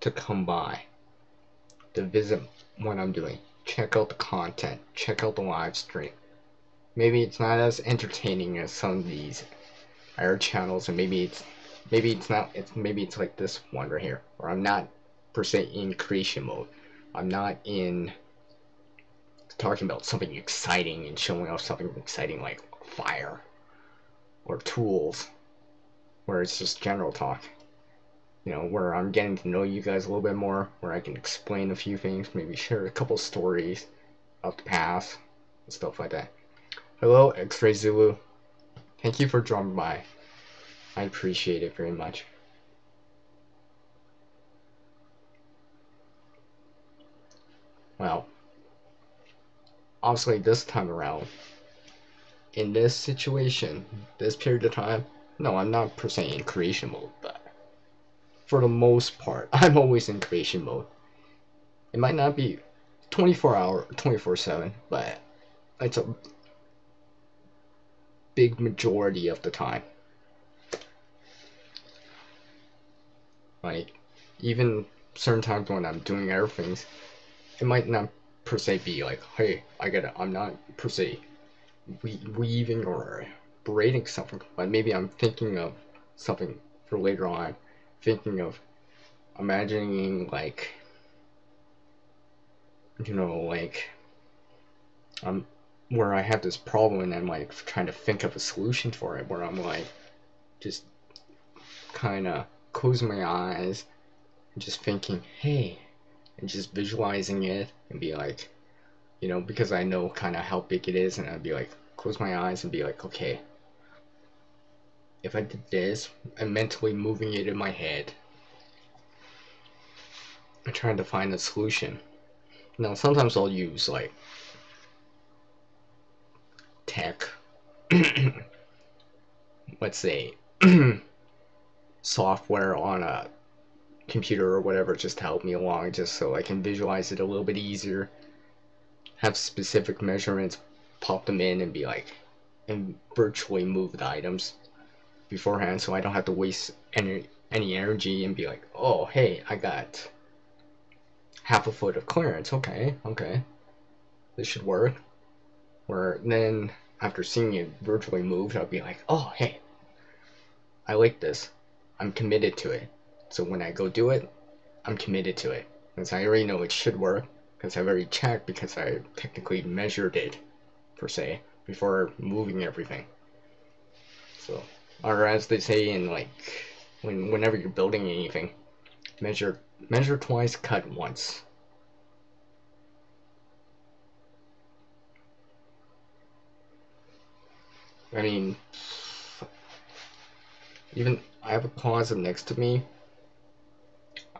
to come by, to visit what I'm doing, check out the content, check out the live stream. Maybe it's not as entertaining as some of these other channels, and maybe it's like this one right here, where I'm not per se in creation mode. I'm not in talking about something exciting and showing off something exciting like fire or tools, where it's just general talk. You know, where I'm getting to know you guys a little bit more, where I can explain a few things, maybe share a couple stories of the past and stuff like that. Hello, X-Ray Zulu. Thank you for dropping by. I appreciate it very much. Well, obviously this time around, in this situation, this period of time, no, I'm not per se in creation mode, but for the most part, I'm always in creation mode. It might not be 24/7, but it's a big majority of the time. Like, even certain times when I'm doing other things, it might not per se be like, hey, I'm not per se weaving or braiding something, but maybe I'm thinking of something for later on, thinking of imagining, like, like, where I have this problem and I'm like trying to think of a solution for it, where I'm like just kind of closing my eyes and just thinking, hey, and just visualizing it and be like, because I know kind of how big it is, and I'd be like, close my eyes and be like, okay, if I did this, I'm mentally moving it in my head and trying to find a solution. Now, sometimes I'll use like tech, let's say software on a computer or whatever, just to help me along, just so I can visualize it a little bit easier, have specific measurements, pop them in and be like, and virtually move the items beforehand, so I don't have to waste any energy and be like, oh, hey, I got half a foot of clearance, okay, this should work. Where then, after seeing it virtually moved, I'll be like, oh, hey, I like this, I'm committed to it, so when I go do it, I'm committed to it, because I already know it should work, because I've already checked, because I technically measured it, per se, before moving everything. So, or as they say in, like, whenever you're building anything, measure twice, cut once. I mean, even I have a closet next to me.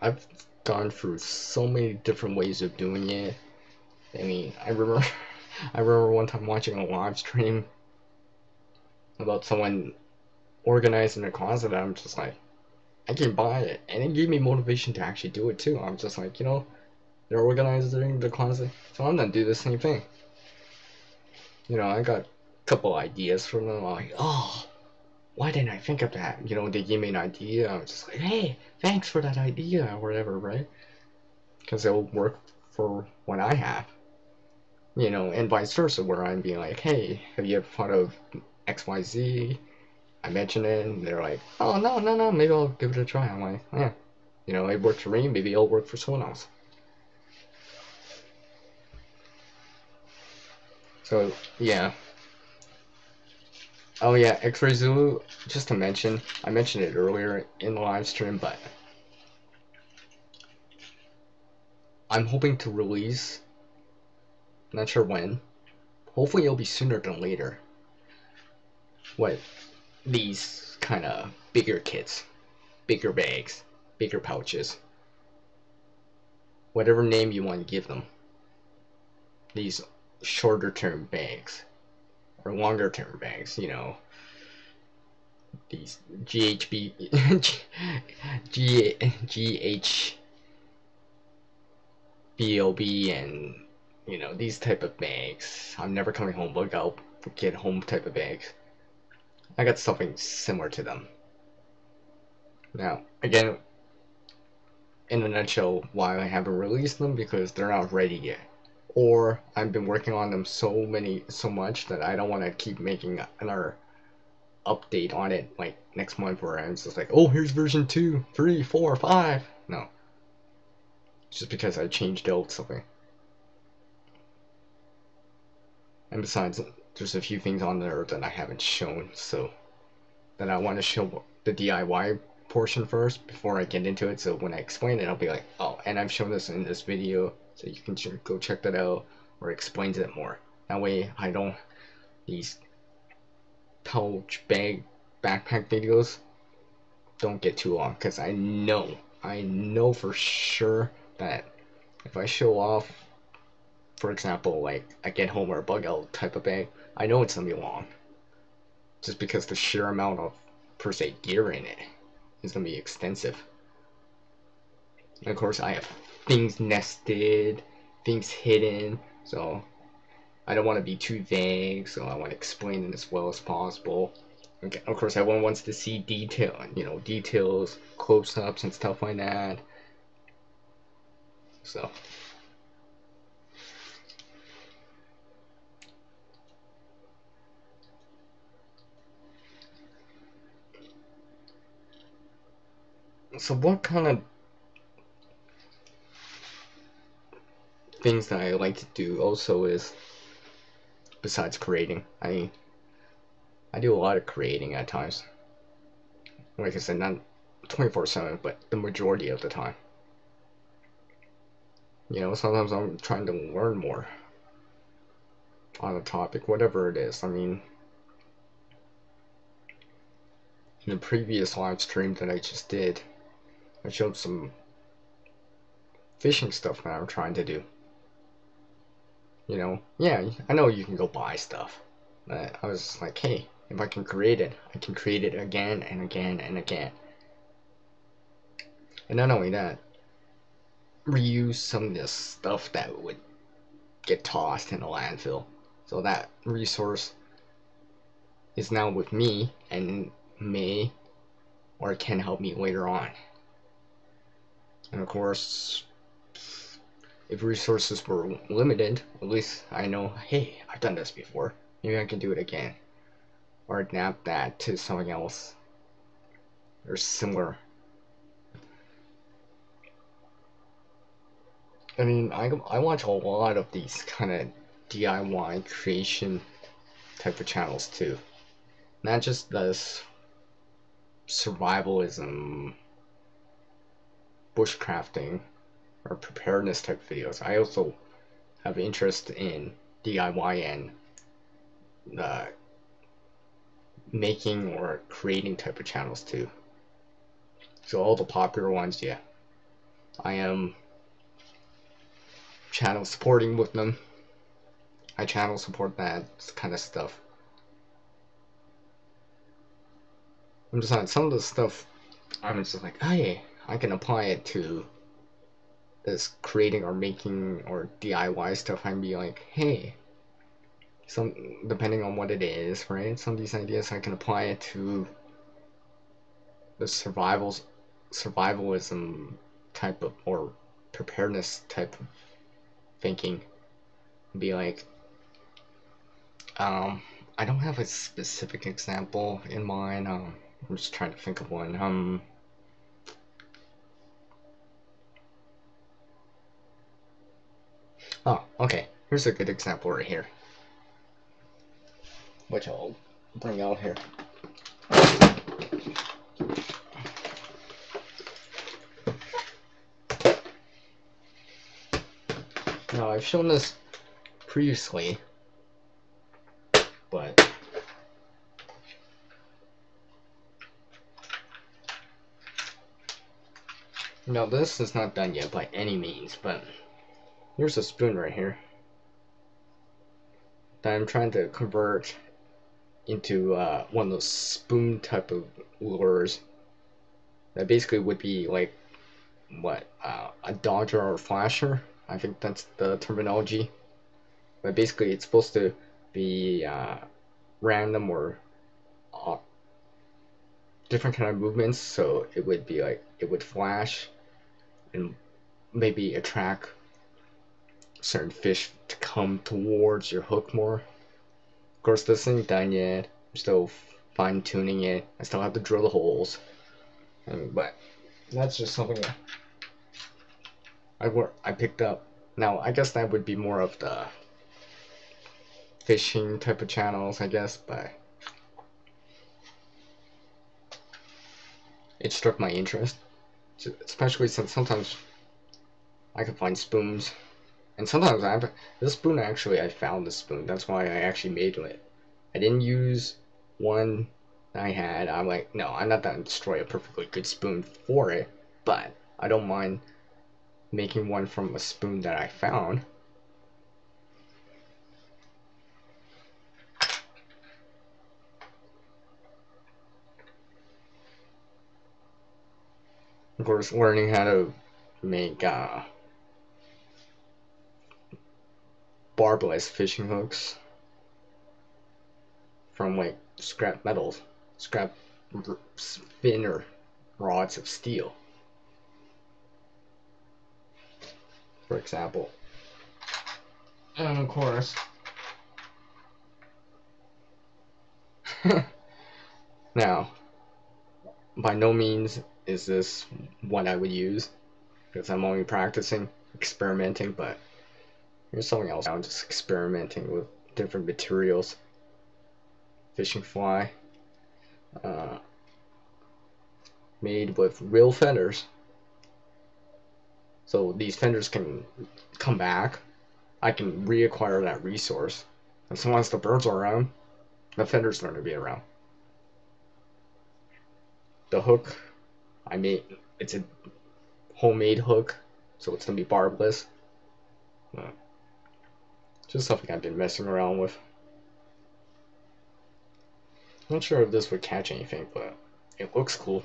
I've gone through so many different ways of doing it. I mean, I remember one time watching a live stream about someone organizing a closet, and I'm just like, I can buy it, and it gave me motivation to actually do it too. I'm just like, they're organizing the closet, so I'm gonna do the same thing. I got a couple ideas from them. I'm like, oh, why didn't I think of that? They gave me an idea. I was just like, hey, thanks for that idea or whatever, right? Because it'll work for what I have. And vice versa, where I'm being like, hey, have you ever thought of XYZ? I mention it, and they're like, oh, no, maybe I'll give it a try. I'm like, yeah, it worked for me, maybe it'll work for someone else. So, yeah. Oh, yeah, X-Ray Zulu, just to mention, I mentioned it earlier in the live stream, but I'm hoping to release, not sure when, hopefully it'll be sooner than later, what these kind of bigger kits, bigger bags, bigger pouches, whatever name you want to give them, these shorter term bags or longer term bags, these GHBOB and these type of bags. I'm never coming home, look out, get home type of bags. I got something similar to them. Now, again, in a nutshell, why I haven't released them, because they're not ready yet. Or I've been working on them so much that I don't want to keep making another update on it like next month where I'm just like, oh, here's version 2, 3, 4, 5. No. It's just because I changed out something. And besides, there's a few things on there that I haven't shown, so that I want to show the DIY portion first before I get into it, so when I explain it, I'll be like, oh, and I've shown this in this video, so you can go check that out, or explains it more. That way I don't, these pouch bag backpack videos don't get too long, because I know for sure that if I show off for example, like a get home or a bug out type of bag, I know it's gonna be long. Just because the sheer amount of, per se, gear in it is gonna be extensive. And of course, I have things nested, things hidden, so I don't want to be too vague, so I want to explain it as well as possible. Okay, of course, everyone wants to see detail, details, close-ups and stuff like that. So what kind of things that I like to do also is, besides creating, I do a lot of creating at times. Like I said, not 24/7, but the majority of the time. Sometimes I'm trying to learn more on a topic, whatever it is. I mean, in the previous live stream that I just did, I showed some fishing stuff that I'm trying to do. Yeah, I know you can go buy stuff, but I was like, hey, if I can create it, I can create it again and again and again. And not only that, reuse some of this stuff that would get tossed in a landfill. So that resource is now with me and may or can help me later on. And of course, if resources were limited, at least I know, hey, I've done this before. Maybe I can do it again. Or adapt that to something else or similar. I mean, I watch a lot of these kind of DIY creation type of channels too. Not just this survivalism, bushcrafting, or preparedness type videos. I also have interest in DIY and making or creating type of channels too. So all the popular ones, yeah, I am channel supporting with them. I channel support that kind of stuff. I'm just like, some of the stuff, I'm just like, hey, I can apply it to this creating or making or DIY stuff. I'd be like, hey, depending on what it is, right? Some of these ideas I can apply it to the survivalism type of, or preparedness type of thinking. Be like, I don't have a specific example in mind. I'm just trying to think of one. Oh, okay. Here's a good example right here, which I'll bring out here. Now, I've shown this previously, but now this is not done yet by any means, but here's a spoon right here that I'm trying to convert into one of those spoon type of lures that basically would be like a dodger or flasher. I think that's the terminology. But basically, it's supposed to be random or different kind of movements. So it would be like, it would flash and maybe attract certain fish to come towards your hook more. Of course, this isn't done yet. I'm still fine tuning it. I still have to drill the holes. But that's just something that I picked up. Now, I guess that would be more of the fishing type of channels, I guess, but it struck my interest, especially since sometimes I can find spoons, and sometimes this spoon, actually, I found this spoon. That's why I actually made it. I didn't use one I had. I'm like, no, I'm not gonna destroy a perfectly good spoon for it, but I don't mind making one from a spoon that I found. Of course, learning how to make barbless fishing hooks from like scrap metals, scrap spinner rods of steel, for example. And of course, now, by no means is this what I would use, because I'm only practicing, experimenting, but here's something else. I'm just experimenting with different materials. Fishing fly, made with real feathers. So these feathers can come back. I can reacquire that resource. And so once the birds are around, the feathers are going to be around. The hook I made, it's a homemade hook, so it's going to be barbless. Just something I've been messing around with. Not sure if this would catch anything, but it looks cool.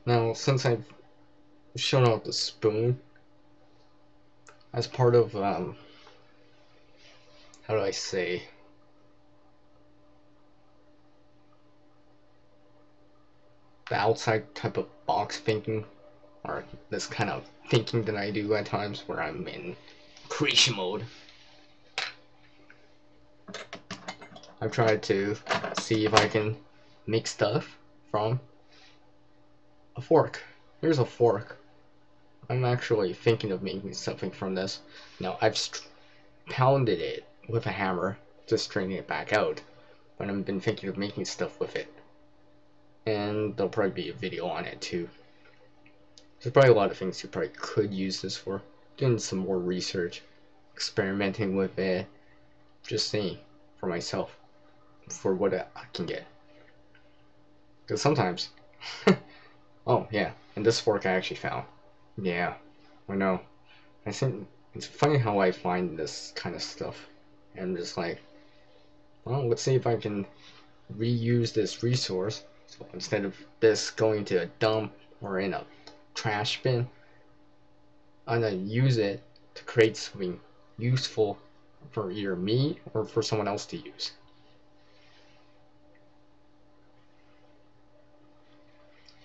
Now, since I've shown off the spoon as part of, how do I say, the outside type of box thinking, or this kind of thinking that I do at times where I'm in creation mode, I've tried to see if I can make stuff from a fork. Here's a fork. I'm actually thinking of making something from this. Now, I've pounded it with a hammer to straighten it back out, but I've been thinking of making stuff with it. And there'll probably be a video on it too. There's probably a lot of things you probably could use this for. Doing some more research, experimenting with it, just seeing for myself for what I can get. Because sometimes, oh yeah, and this fork I actually found. Yeah, I know. I think it's funny how I find this kind of stuff. And I'm just like, well, let's see if I can reuse this resource. So instead of this going to a dump or in a trash bin, I'm gonna use it to create something useful for either me or for someone else to use.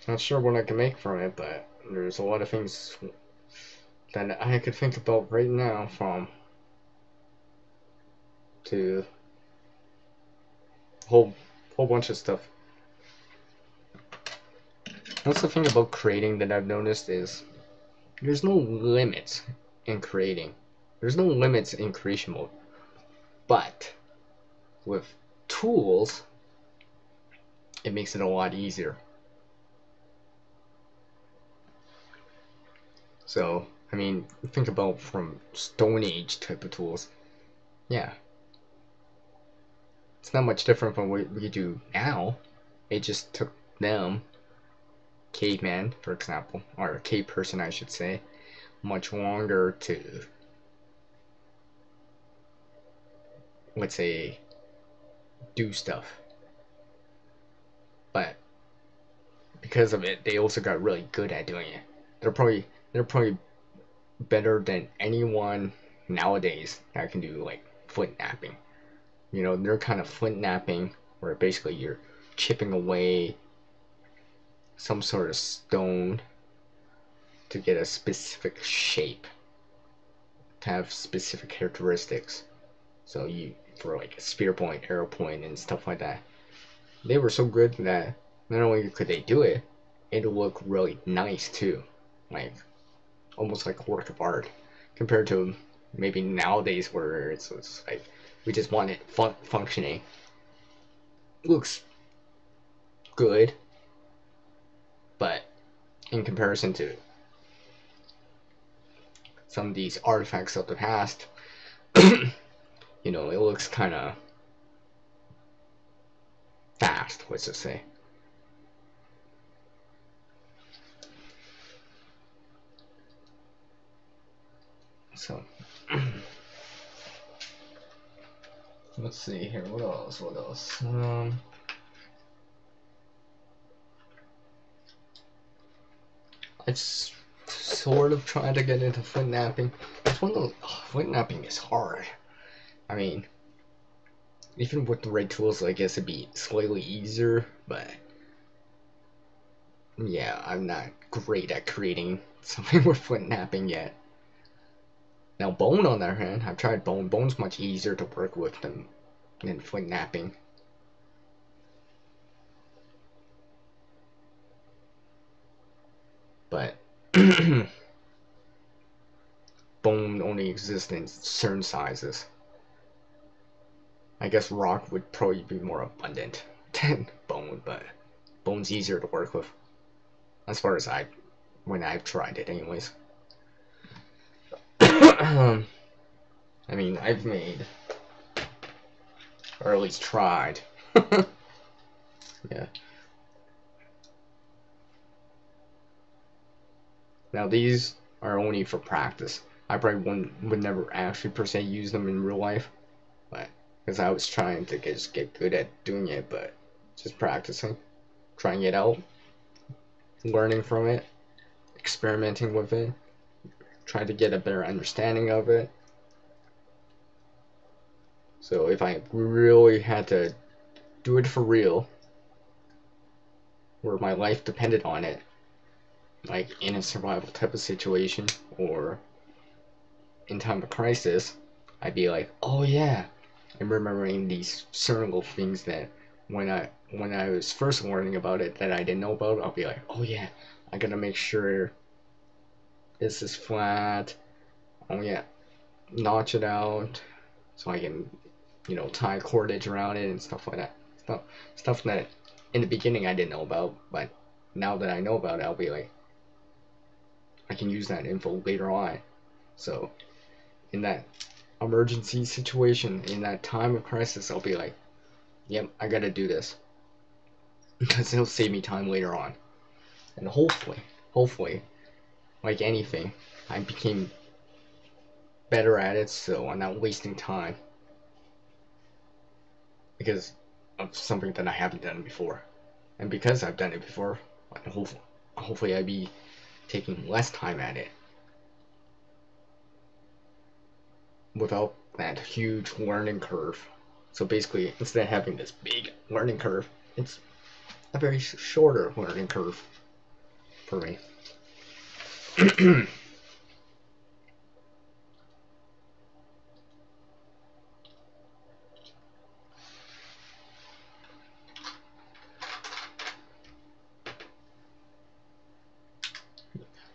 Not sure what I can make from it, but there's a lot of things that I could think about right now, from to a whole bunch of stuff. That's the thing about creating that I've noticed is there's no limits in creating. There's no limits in creation mode. But with tools, it makes it a lot easier. So, I mean, think about from Stone Age type of tools. Yeah. It's not much different from what we do now. It just took them, caveman, for example, or a cave person, I should say, much longer to, let's say, do stuff. But because of it, they also got really good at doing it. They're probably better than anyone nowadays that can do like flint knapping. You know, they're kind of flint knapping, where basically you're chipping away some sort of stone to get a specific shape, to have specific characteristics. So you, for like a spear point, arrow point, and stuff like that, they were so good that not only could they do it, it'll look really nice too, like almost like a work of art, compared to maybe nowadays where it's like we just want it functioning. It looks good, but in comparison to some of these artifacts of the past, you know, it looks kind of fast, let's just say. So let's see here. What else? I sort of tried to get into flint napping. It's one of those, flint napping is hard. I mean, even with the right tools, I guess it'd be slightly easier, but yeah, I'm not great at creating something with flint napping yet. Now, bone, on the other hand, I've tried bone. Bone's much easier to work with than flint napping. But bone only exists in certain sizes. I guess rock would probably be more abundant than bone, but bone's easier to work with. As far as when I've tried it anyways. I mean, I've made, or at least tried. Yeah. Now these are only for practice. I probably would never actually per se use them in real life, but because I was trying to just get good at doing it, but just practicing, trying it out, learning from it, experimenting with it, trying to get a better understanding of it. So if I really had to do it for real, where my life depended on it, like in a survival type of situation or in time of crisis, I'd be like, oh yeah, I'm remembering these certain little things that when I was first learning about it that I didn't know about. I'll be like, oh yeah, I gotta make sure this is flat. Oh yeah, notch it out so I can, tie cordage around it and stuff like that. Stuff that in the beginning I didn't know about, but now that I know about it, I'll be like, I can use that info later on. So in that emergency situation, in that time of crisis, I'll be like, yep, I gotta do this. Because it'll save me time later on. And hopefully, like anything, I became better at it, so I'm not wasting time. Because of something that I haven't done before. And because I've done it before, hopefully I'd be taking less time at it. Without that huge learning curve. So basically, instead of having this big learning curve, it's a very shorter learning curve for me.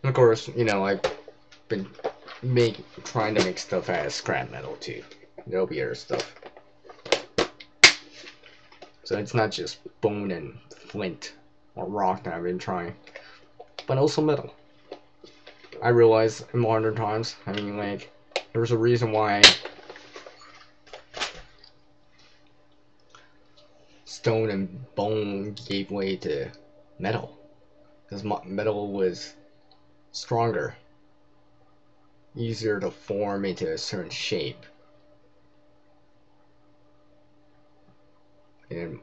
And of course, I've been trying to make stuff out of scrap metal too. There'll be other stuff. So it's not just bone and flint or rock that I've been trying, but also metal. I realize in modern times, I mean, like, there's a reason why stone and bone gave way to metal. Because metal was stronger, easier to form into a certain shape. And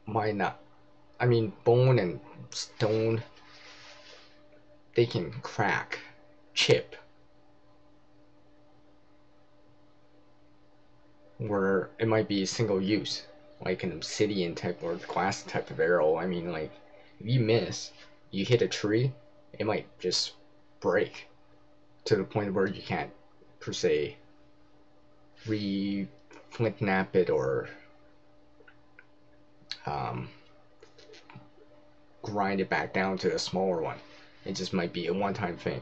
might not. I mean, bone and stone, they can crack, chip. Where it might be single use, like an obsidian type or glass type of arrow. I mean, like, if you miss, you hit a tree, it might just break to the point where you can't, per se, flint nap it or grind it back down to a smaller one. It just might be a one-time thing.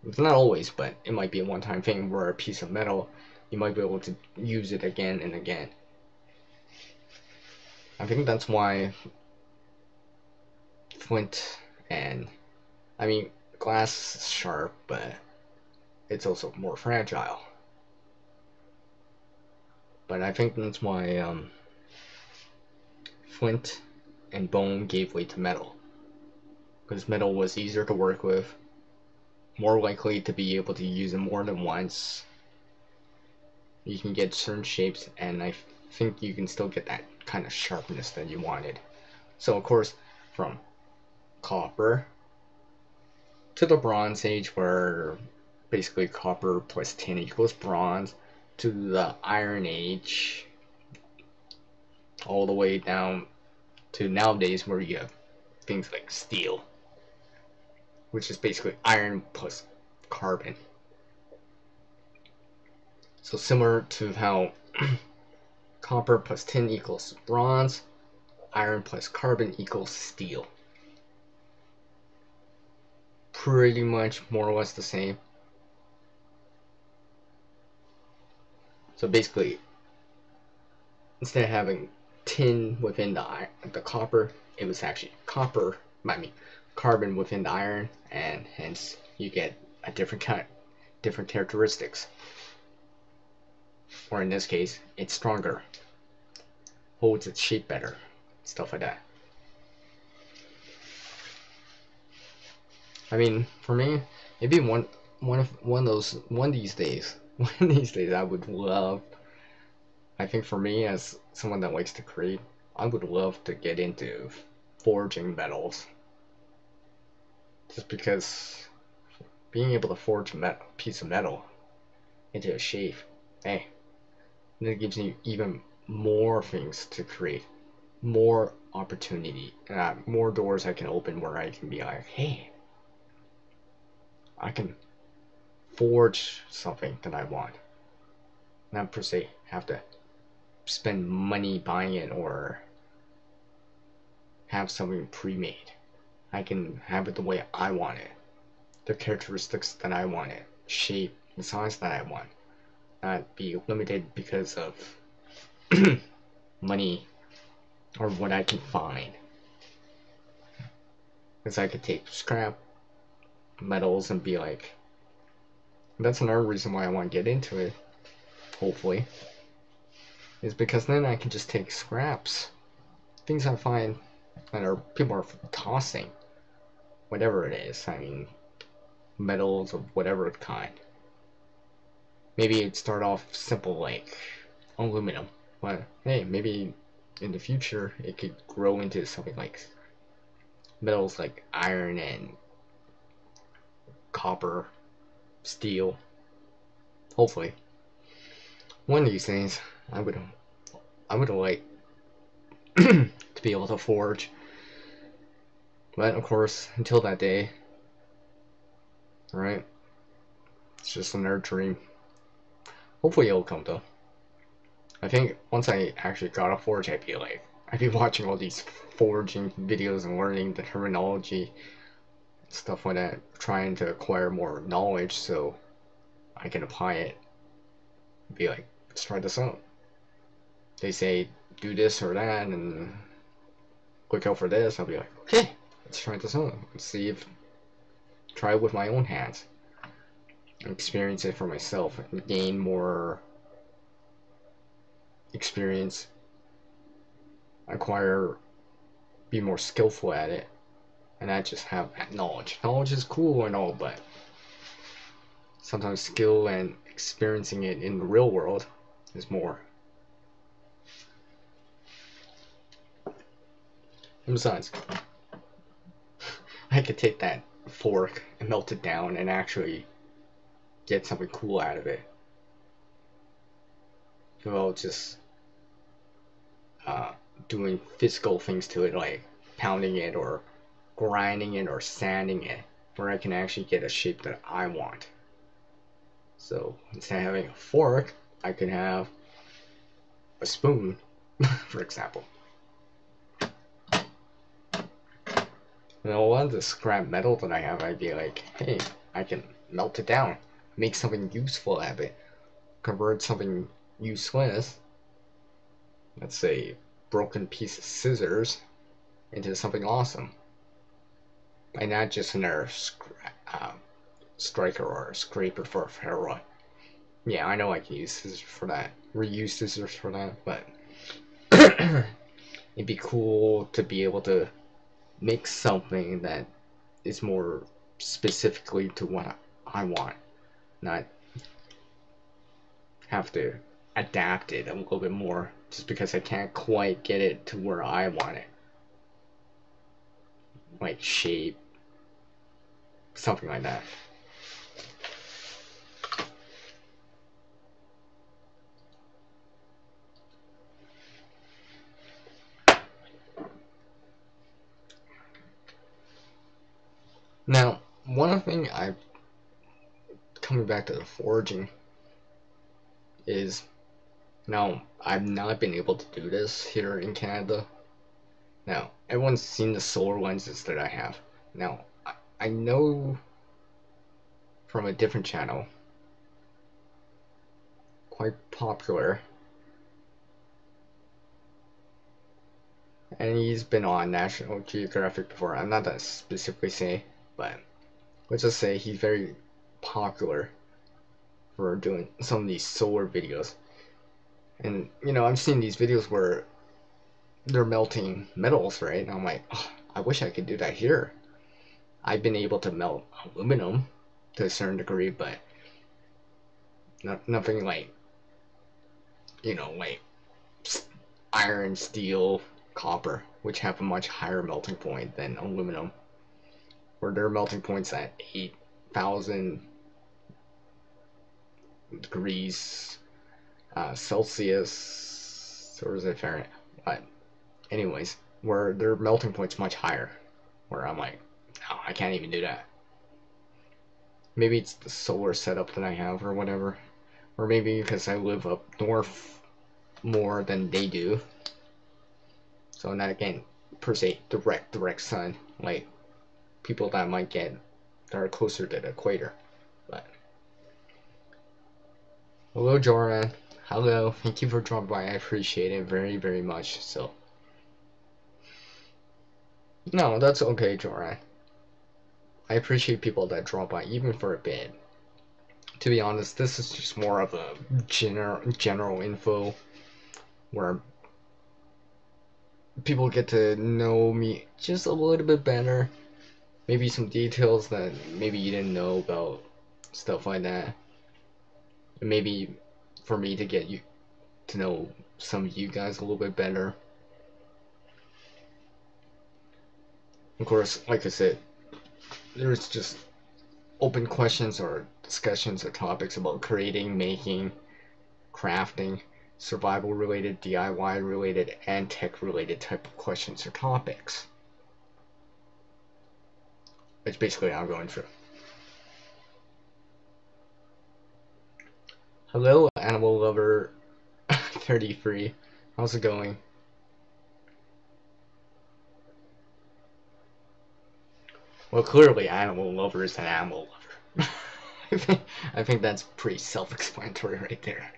It's not always, but it might be a one-time thing where a piece of metal, you might be able to use it again and again. I think that's why flint and, I mean, glass is sharp, but it's also more fragile. But I think that's why flint and bone gave way to metal, because metal was easier to work with, more likely to be able to use it more than once. You can get certain shapes, and I think you can still get that kind of sharpness that you wanted. So of course, from copper to the Bronze Age, where basically copper plus tin equals bronze, to the Iron Age, all the way down to nowadays where you have things like steel, which is basically iron plus carbon. So similar to how copper plus tin equals bronze, iron plus carbon equals steel. Pretty much more or less the same. So basically, instead of having tin within the copper, it was actually carbon within the iron, and hence you get a different characteristics. Or in this case, it's stronger, holds its shape better, stuff like that. I mean, for me, maybe one of these days I would love. I think for me, as someone that likes to create, I would love to get into forging metals. Just because being able to forge a piece of metal into a shape, hey, that gives you even more things to create, more opportunity, more doors I can open where I can be like, hey, I can forge something that I want. Not per se have to spend money buying it or have something pre-made. I can have it the way I want it, the characteristics that I want it, shape, the size that I want. Not be limited because of money or what I can find. Because I could take scrap metals and be like, that's another reason why I want to get into it, hopefully, is because then I can just take scraps, things I find that people are tossing, whatever it is, I mean, metals of whatever kind. Maybe it'd start off simple like aluminum, but hey, maybe in the future it could grow into something like metals like iron and copper, steel. Hopefully, one of these things I would like to be able to forge. But of course, until that day, right? It's just another dream. Hopefully it'll come though. I think once I actually got a forge, I'd be watching all these forging videos and learning the terminology, stuff like that, trying to acquire more knowledge so I can apply it. Be like, let's try this out. They say do this or that and look out for this. I'll be like, okay, let's try this out. Let's see if try it with my own hands. Experience it for myself and gain more experience, be more skillful at it, and not just have that knowledge. Knowledge is cool and all, but sometimes skill and experiencing it in the real world is more. And besides, I could take that fork and melt it down and actually get something cool out of it. Well, just doing physical things to it, like pounding it or grinding it or sanding it, where I can actually get a shape that I want. So instead of having a fork, I could have a spoon, for example. And a lot of the scrap metal that I have, I'd be like, hey, I can melt it down, make something useful out of it, convert something useless, let's say broken piece of scissors, into something awesome. And not just another striker or a scraper for a ferrite. Yeah, I know I can use scissors for that, reuse scissors for that, but it'd be cool to be able to make something that is more specifically to what I want, not have to adapt it a little bit more just because I can't quite get it to where I want it. Like shape, something like that. Now, one thing coming back to the foraging is, now I've not been able to do this here in Canada. Now, everyone's seen the solar lenses that I have. Now, I know from a different channel, quite popular, and he's been on National Geographic before. I'm not that specifically saying, but let's just say he's very popular for doing some of these solar videos. And you know, I've seen these videos where they're melting metals, right? And I'm like, oh, I wish I could do that here. I've been able to melt aluminum to a certain degree, but nothing like, you know, like iron, steel, copper, which have a much higher melting point than aluminum, where their melting point's at 8,000 degrees Celsius, or is it Fahrenheit? But anyways, where their melting point's much higher, where I'm like, no, I can't even do that. Maybe it's the solar setup that I have or whatever, or maybe because I live up north more than they do, so not again per se direct sun like people that might get that are closer to the equator. But hello, Joran. Hello, thank you for dropping by. I appreciate it very much. So no, that's okay, Joran. I appreciate people that drop by even for a bit. To be honest, this is just more of a general info where people get to know me just a little bit better. Maybe some details that maybe you didn't know about, stuff like that. And maybe for me to get you to know some of you guys a little bit better. Of course, like I said, there's just open questions or discussions or topics about creating, making, crafting, survival related, DIY related, and tech related type of questions or topics. It's basically I'm going through. Hello, animal lover 33. How's it going? Well, clearly animal lover is an animal lover. I think that's pretty self-explanatory right there.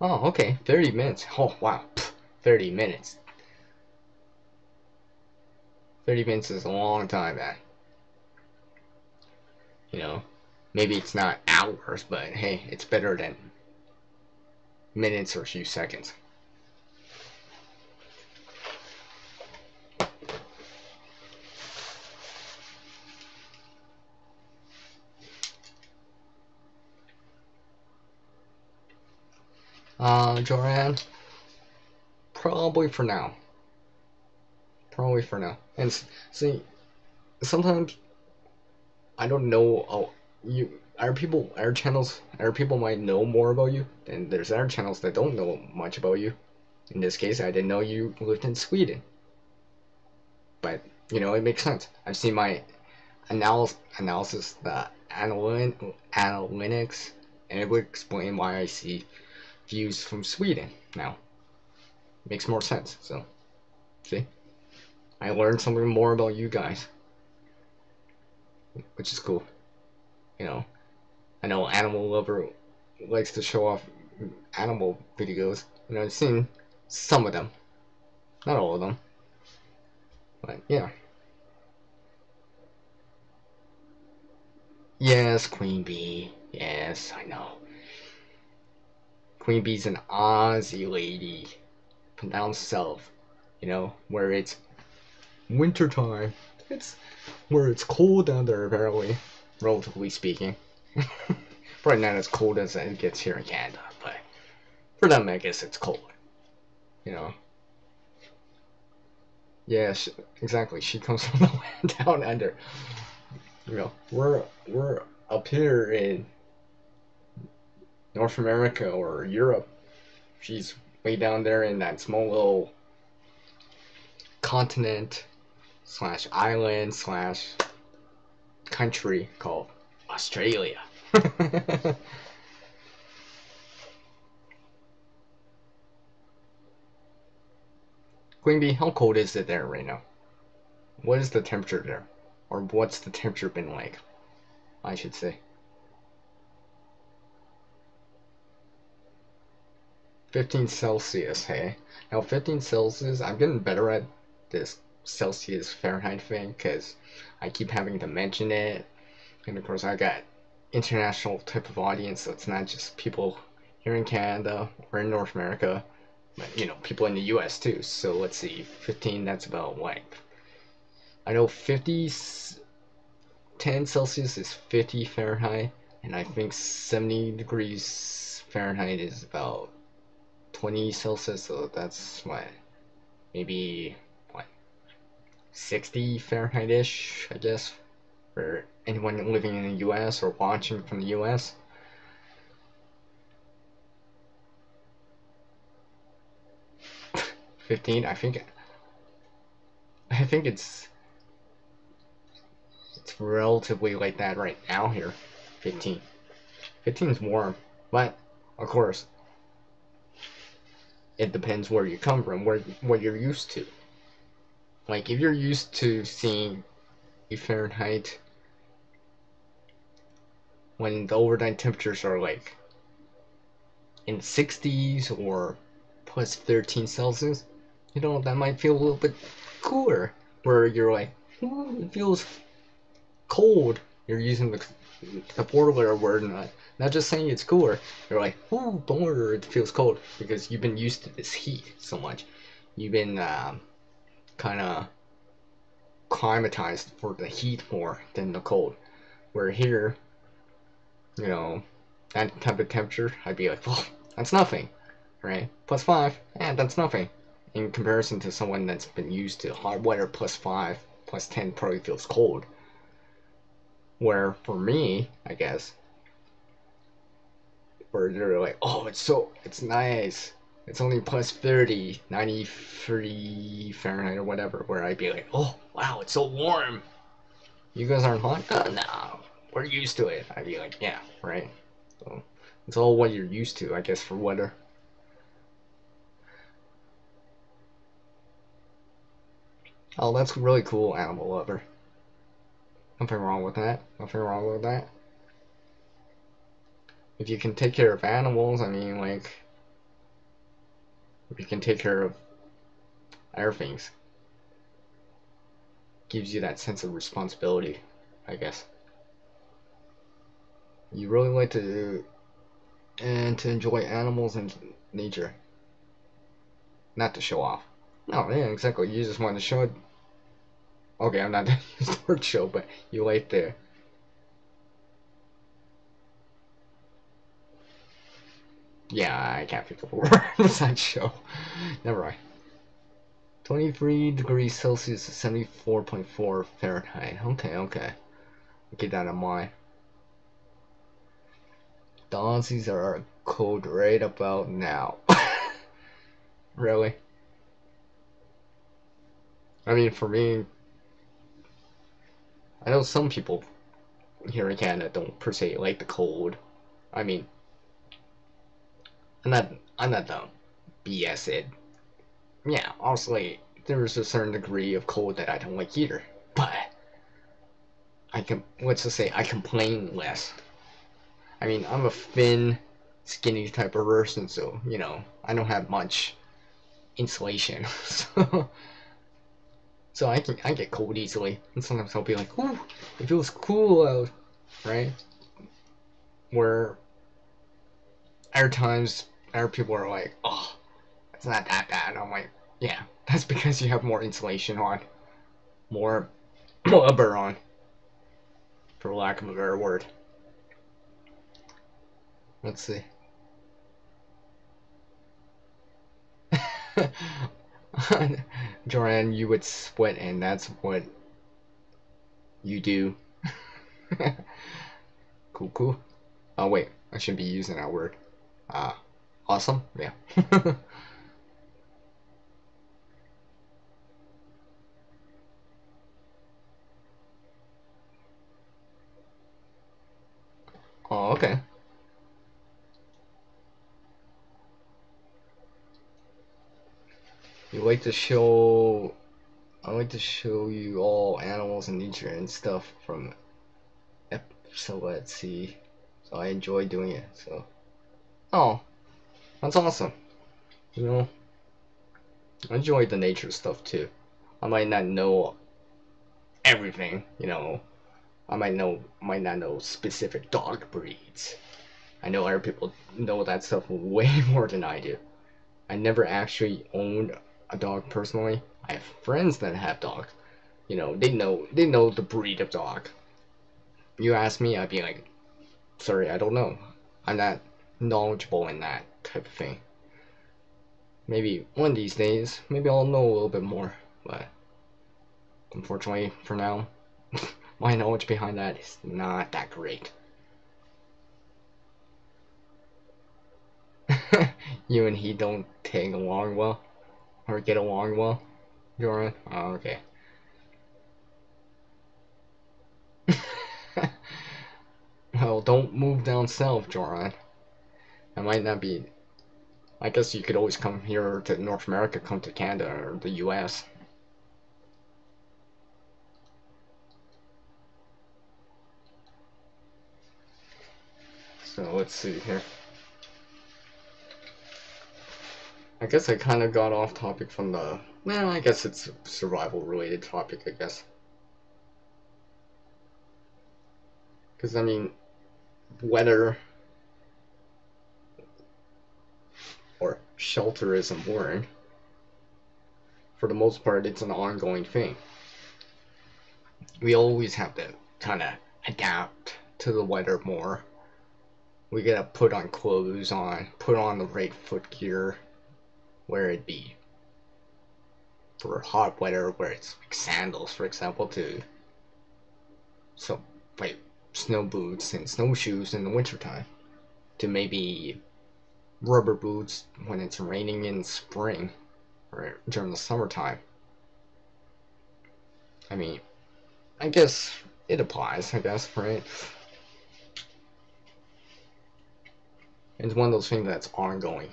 Oh, okay, 30 minutes. Oh, wow, 30 minutes. 30 minutes is a long time, man. You know, maybe it's not hours, but hey, it's better than minutes or a few seconds. Joran, probably for now. Probably for now. And see, sometimes I don't know. Our people might know more about you, and there's other channels that don't know much about you. In this case, I didn't know you lived in Sweden. But you know, it makes sense. I've seen my analysis, the analytics, and it would explain why I see views from Sweden now. Makes more sense. So, see, I learned something more about you guys, which is cool. You know, I know Animal Lover likes to show off animal videos. You know, I've seen some of them, not all of them, but yeah. Yes, Queen Bee. Yes, I know. Queen Bee's an Aussie lady. down south, you know, where it's wintertime. It's where it's cold down there, apparently, relatively speaking. Probably not as cold as it gets here in Canada, but for them, I guess it's cold. You know. Yeah, exactly. She comes from the land down under. You know, we're up here in North America or Europe. She's way down there in that small little continent slash island slash country called Australia. Queen Bee, how cold is it there right now? What is the temperature there? Or what's the temperature been like, I should say. 15 Celsius, hey? Now 15 Celsius, I'm getting better at this Celsius Fahrenheit thing because I keep having to mention it. And of course I got international type of audience, so it's not just people here in Canada or in North America, but you know, people in the US too. So let's see, 15, that's about what? I know 10 Celsius is 50 Fahrenheit, and I think 70 degrees Fahrenheit is about 20 Celsius, so that's what, maybe what, 60 Fahrenheit-ish, I guess, for anyone living in the US or watching from the US. $15, I think it's relatively like that right now here. 15 is warm, but of course it depends where you come from, what you're used to. Like if you're used to seeing a Fahrenheit when the overnight temperatures are like in 60s or plus 13 Celsius, you know, that might feel a little bit cooler, where you're like, it feels cold. You're using the four-letter word, not just saying it's cooler. You're like, oh, don't worry, it feels cold, because you've been used to this heat so much. You've been kind of climatized for the heat more than the cold. Where here, you know, that type of temperature, I'd be like, well, that's nothing, right? +5, and that's nothing. In comparison to someone that's been used to hot weather, +5, +10 probably feels cold. Where for me, I guess, where they're like, oh, it's nice. It's only +30, 93 Fahrenheit or whatever. Where I'd be like, oh, wow, it's so warm. You guys aren't hot? No, we're used to it. I'd be like, yeah, right. So it's all what you're used to, I guess, for weather. Oh, that's really cool, animal lover. Nothing wrong with that. Nothing wrong with that. If you can take care of animals, I mean, like, if you can take care of other things, gives you that sense of responsibility, I guess. You really like to enjoy animals and nature, not to show off. No, yeah, exactly. You just want to show it. Okay, I'm not gonna use the word show, but you like to. Yeah, I can't think of a word besides show. Never mind. 23 degrees Celsius is 74.4 Fahrenheit. Okay. I'll keep that in mind. The Aussies are cold right about now. Really? I mean, for me, I know some people here in Canada don't per se like the cold. I mean, I'm not done BS it. Yeah, honestly, there's a certain degree of cold that I don't like either. But let's just say I complain less. I mean, I'm a thin, skinny type of person, so you know, I don't have much insulation. So I get cold easily, and sometimes I'll be like, "Ooh, it feels cool out," right? Where other times, other people are like, "Oh, it's not that bad. I'm like, yeah, that's because you have more insulation on, more rubber on, for lack of a better word. Let's see. Joanne, you would sweat, and that's what you do. Cool, cool. Oh wait, I shouldn't be using that word. Awesome. Yeah. Oh, okay. You like to show. I like to show you all animals and nature and stuff from. So let's see. So I enjoy doing it. So. Oh, that's awesome. You know, I enjoy the nature stuff too. I might not know everything. You know, might not know specific dog breeds. I know other people know that stuff way more than I do. I never actually owned a dog personally. I have friends that have dogs. You know, they know the breed of dog. You ask me, I'd be like, sorry, I don't know. I'm not knowledgeable in that type of thing. Maybe one of these days, maybe I'll know a little bit more. But unfortunately, for now, my knowledge behind that is not that great. You and he don't take along well, or get along well, Joran? Oh, okay. Well, don't move down south, Joran. I might not be. I guess you could always come here to North America, come to Canada or the US. So let's see here. I guess I kind of got off topic from the. Well, I guess it's a survival related topic, I guess. Because, I mean, weather or shelterism word, for the most part, it's an ongoing thing. We always have to kind of adapt to the weather more. We gotta put on clothes put on the right foot gear, where it be for hot weather, where it's like sandals, for example, to so like snow boots and snowshoes in the wintertime, to maybe rubber boots when it's raining in spring or during the summertime. I mean, I guess it applies, I guess, right? It's one of those things that's ongoing.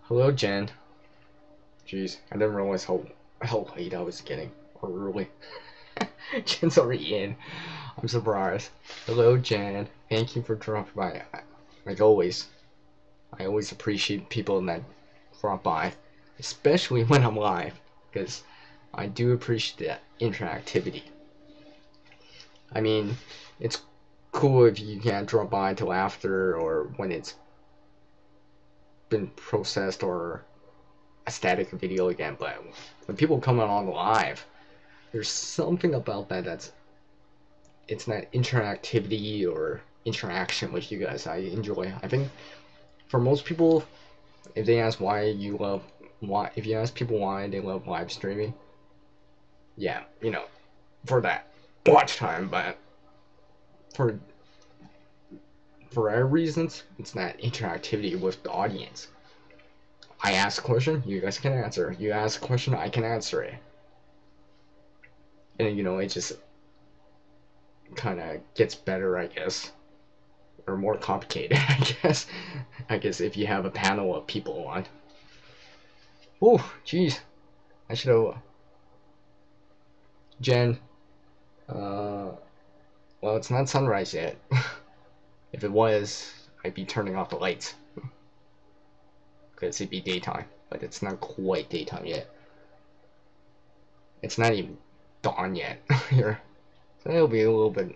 Hello, Jen. Jeez, I didn't realize how late I was getting, or early. Jen's already in. I'm surprised. Hello, Jen. Thank you for dropping by. Like always, I always appreciate people that drop by, especially when I'm live, because I do appreciate that interactivity. I mean, it's cool if you can't drop by till after or when it's been processed or a static video again, but when people come on live, there's something about that it's not interactivity or interaction with you guys I enjoy. I think for most people, if they ask if you ask people why they love live streaming, yeah, you know, for that watch time, but for our reasons, it's not interactivity with the audience. I ask a question, you guys can answer. You ask a question, I can answer it. And you know, it just kind of gets better, I guess, or more complicated, I guess. I guess if you have a panel of people on. Oh, jeez, I should have. Jen, well, it's not sunrise yet. If it was, I'd be turning off the lights, because it'd be daytime, but it's not quite daytime yet. It's not even dawn yet here, so it'll be a little bit.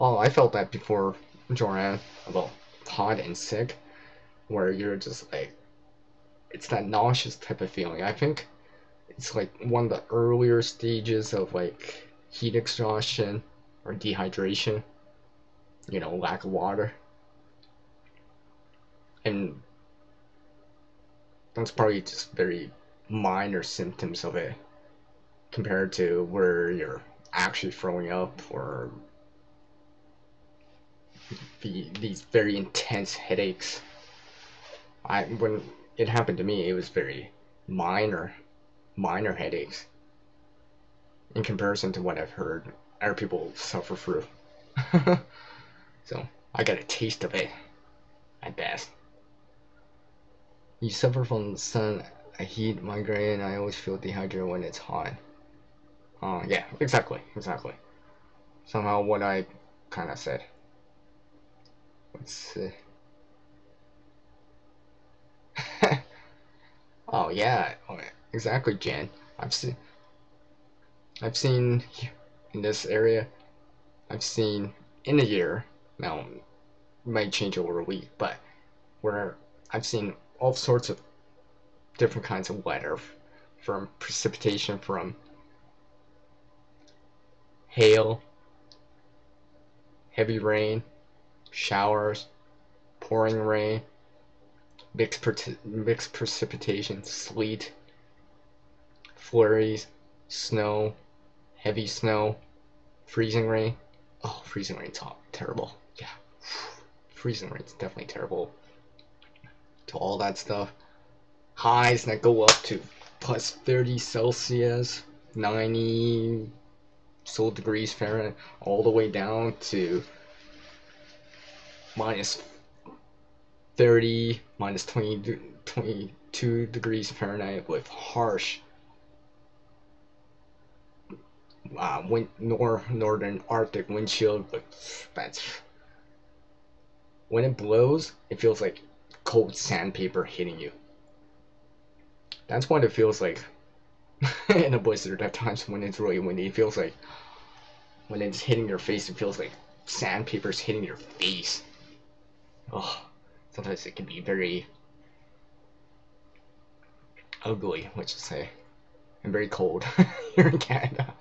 Oh, I felt that before, Joanne, about hot and sick, where you're just like, it's that nauseous type of feeling. I think it's like one of the earlier stages of like heat exhaustion or dehydration, lack of water. And that's probably just very minor symptoms of it compared to where you're actually throwing up or these very intense headaches. When it happened to me, it was very minor headaches in comparison to what I've heard other people suffer through. So I got a taste of it at best. You suffer from the sun, a heat migraine. I always feel dehydrated when it's hot. Yeah, exactly. Somehow what I kind of said. Let's see. Oh yeah, exactly, Jen. I've seen in this area. I've seen in a year. Now, it might change over a week, but where I've seen all sorts of different kinds of weather, from precipitation, from hail, heavy rain, showers, pouring rain, mixed precipitation, sleet, flurries, snow, heavy snow, freezing rain. Oh, freezing rain's terrible. Yeah, freezing rain's definitely terrible. To all that stuff. Highs that go up to plus 30 Celsius, 90 degrees Fahrenheit, all the way down to minus 30, minus 22 degrees Fahrenheit with harsh northern Arctic wind chill. But when it blows, it feels like cold sandpaper hitting you. That's what it feels like in a blizzard at times when it's really windy. It feels like when it's hitting your face, it feels like sandpaper's hitting your face. Oh, sometimes it can be very ugly, let's just say, and very cold here in Canada.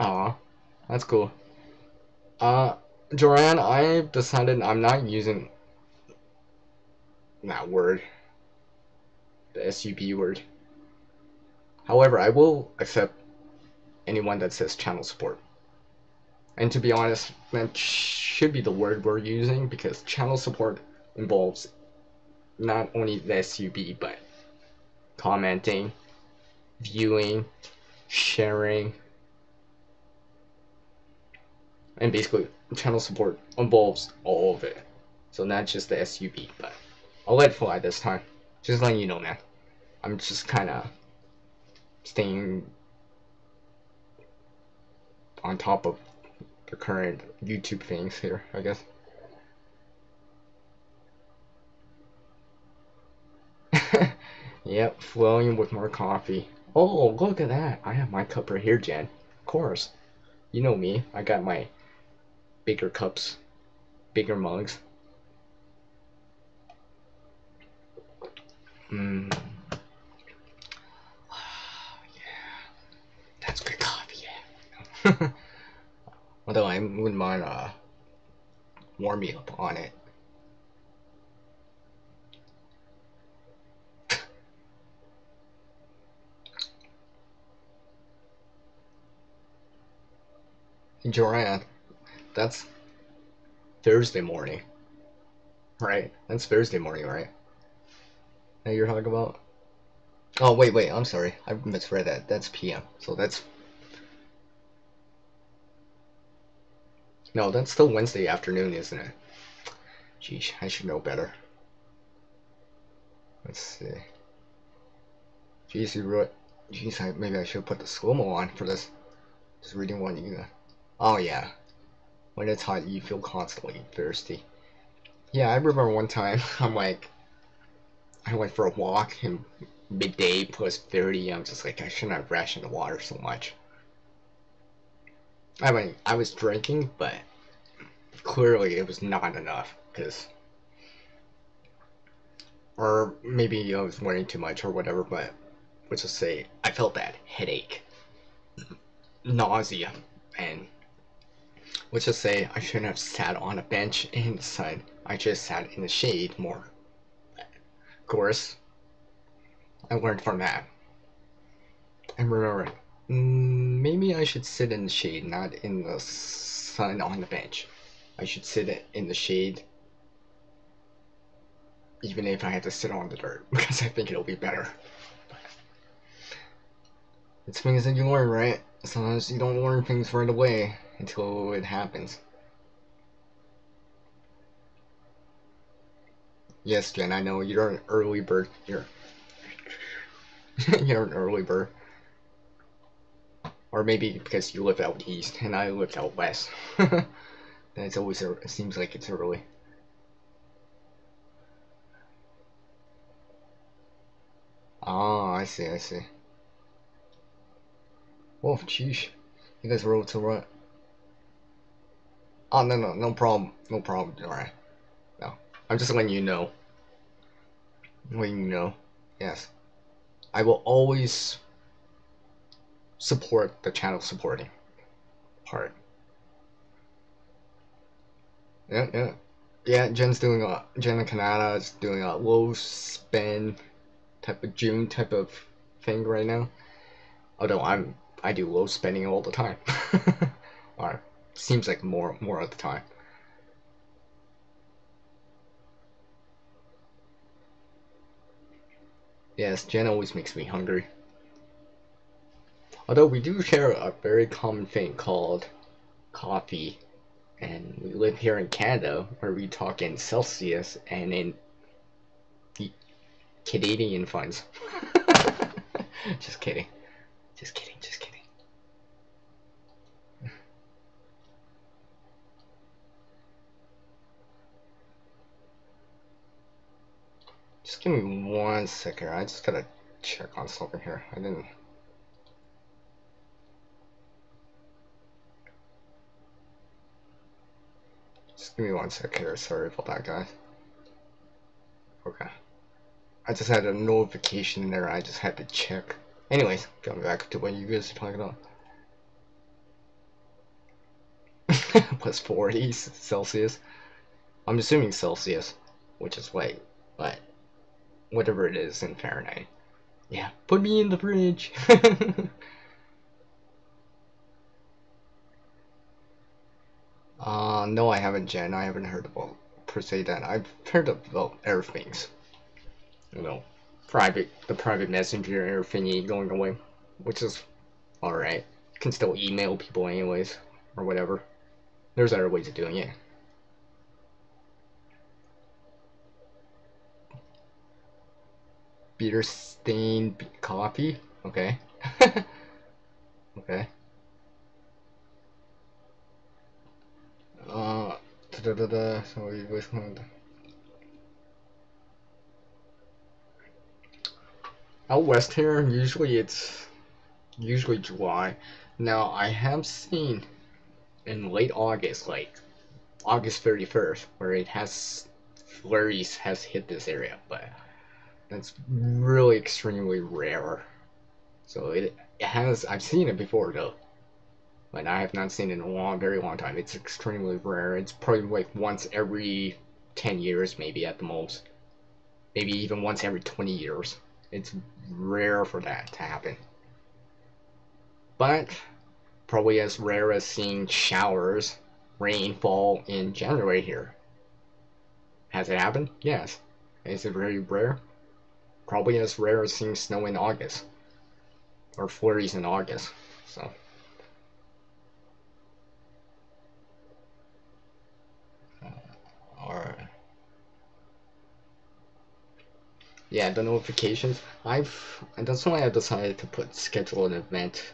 Aw, that's cool. Joanne, I decided I'm not using that word, the SUP word. However, I will accept anyone that says channel support. And to be honest, that should be the word we're using, because channel support involves not only the SUB, but commenting, viewing, sharing, and basically channel support involves all of it. So not just the SUB, but I'll let it fly this time. Just letting you know, man. I'm just kind of staying on top of the current YouTube things here, I guess. Yep, flowing with more coffee. Oh, look at that. I have my cup right here, Jen. Of course. You know me. I got my bigger cups, bigger mugs. Yeah. That's good coffee, yeah. Although I wouldn't mind warming up on it. Joanne, that's Thursday morning, right? That's Thursday morning, right? That you're talking about? Oh, wait, I'm sorry. I misread that. That's PM. So that's... No, that's still Wednesday afternoon, isn't it? Jeez, I should know better. Let's see. Jeez, you wrote... Jeez, maybe I should put the slow-mo on for this. Just reading one you got. Oh, yeah. When it's hot, you feel constantly thirsty. Yeah, I remember one time, I went for a walk and midday plus 30, I'm just like, I shouldn't have rationed the water so much. I mean, I was drinking, but clearly it was not enough, because, or maybe I was wearing too much or whatever, but let's just say I felt that headache, nausea, and let's just say I shouldn't have sat on a bench in the sun. I just sat in the shade more. Of course, I learned from that. And remember, maybe I should sit in the shade, not in the sun on the bench. I should sit in the shade, even if I have to sit on the dirt, because I think it'll be better. It's things that you learn, right? Sometimes you don't learn things right away until it happens. Yes, Jen, I know you're an early bird. You're you're an early bird. Or maybe because you live out east and I live out west. It's always, it seems like it's early. Ah, I see, I see. Oh, sheesh. You guys rode to what? Oh, no problem. No problem, alright. No. I'm just letting you know. Letting you know. Yes. I will always support the channel supporting part. Yeah. Yeah, Jen's doing Jen and Canada is doing a low spend type of June type of thing right now. Although I do low spending all the time. Or seems like more of the time. Yes, Jen always makes me hungry. Although we do share a very common thing called coffee, and we live here in Canada where we talk in Celsius and in Canadian funds. Just kidding. Just kidding. Just give me 1 second. I just gotta check on something here. I didn't. Just give me 1 second here. Sorry about that, guys. Okay. I just had a notification there. I just had to check. Anyways, going back to what you guys are talking about. Plus 40 Celsius. I'm assuming Celsius, which is like, what? Whatever it is in Fahrenheit. Yeah, put me in the fridge. No, I haven't, Jen. I haven't heard about per se that. I've heard about air things. You know, the private messenger air thingy going away, which is alright. Can still email people anyways, or whatever. There's other ways of doing it. Beer stained coffee? Okay. Okay. So you guys out west here, it's usually July. Now I have seen in late August, like August 31st, where it has flurries has hit this area, but that's really extremely rare. So it has, I've seen it before though, but I have not seen it in a very long time. It's extremely rare. It's probably like once every 10 years, maybe at the most. Maybe even once every 20 years. It's rare for that to happen. But probably as rare as seeing showers, rainfall in January here. Has it happened? Yes. Is it very rare? Probably as rare as seeing snow in August. Or flurries in August. So. Alright. Yeah, the notifications. That's why I decided to schedule an event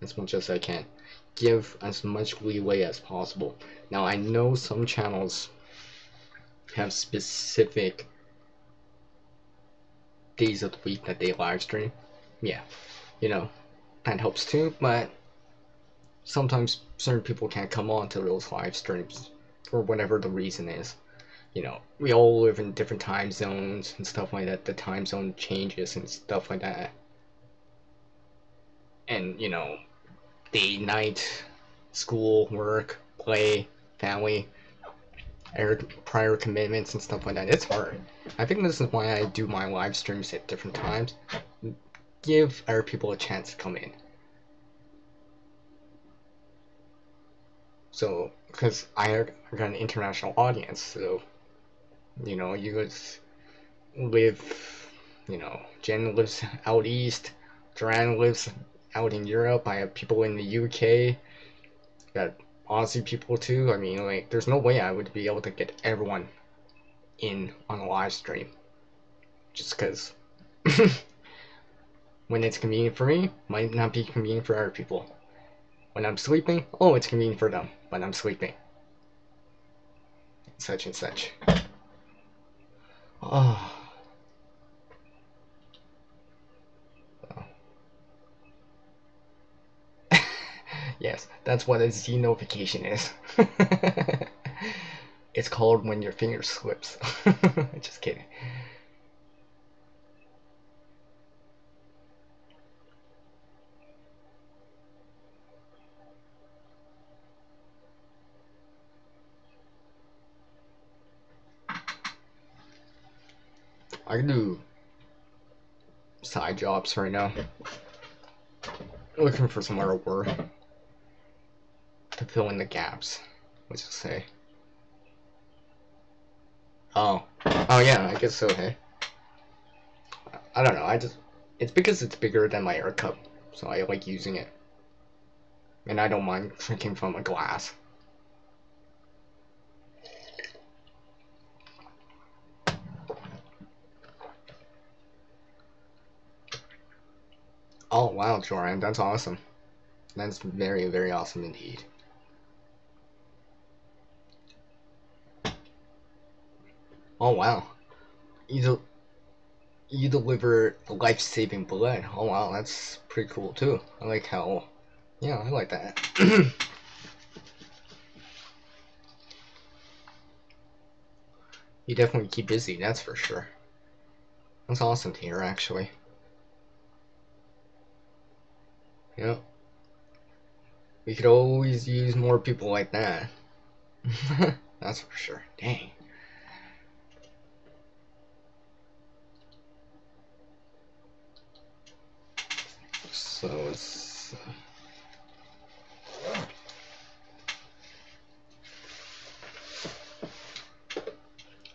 as much as I can. Give as much leeway as possible. Now I know some channels have specific days of the week that they live stream. Yeah, you know, that helps too, but sometimes certain people can't come on to those live streams for whatever the reason is. You know, we all live in different time zones and stuff like that. The time zone changes and stuff like that. And, you know, day, night, school, work, play, family, prior commitments and stuff like that. It's hard. I think this is why I do my live streams at different times. Give other people a chance to come in. So, because I got an international audience, so, you know, you guys live, you know, Jen lives out east, Duran lives out in Europe, I have people in the UK, got Aussie people too. I mean, like, there's no way I would be able to get everyone in on a live stream. Just because when it's convenient for me, might not be convenient for other people. When I'm sleeping, oh, it's convenient for them, but I'm sleeping. Such and such. Oh. Yes, that's what a Z notification is. It's called when your finger slips. Just kidding. I can do side jobs right now. Looking for some other work to fill in the gaps. Let's just say. Oh yeah, I guess so. Hey, I don't know. It's because it's bigger than my air cup, so I like using it, and I don't mind drinking from a glass. Oh wow, Joran, that's awesome. That's very, very awesome indeed. Oh wow, you deliver life-saving blood. Oh wow, that's pretty cool too. I like how, yeah, I like that. You definitely keep busy, that's for sure. That's awesome to hear, actually. Yeah. We could always use more people like that. That's for sure. Dang. So it's...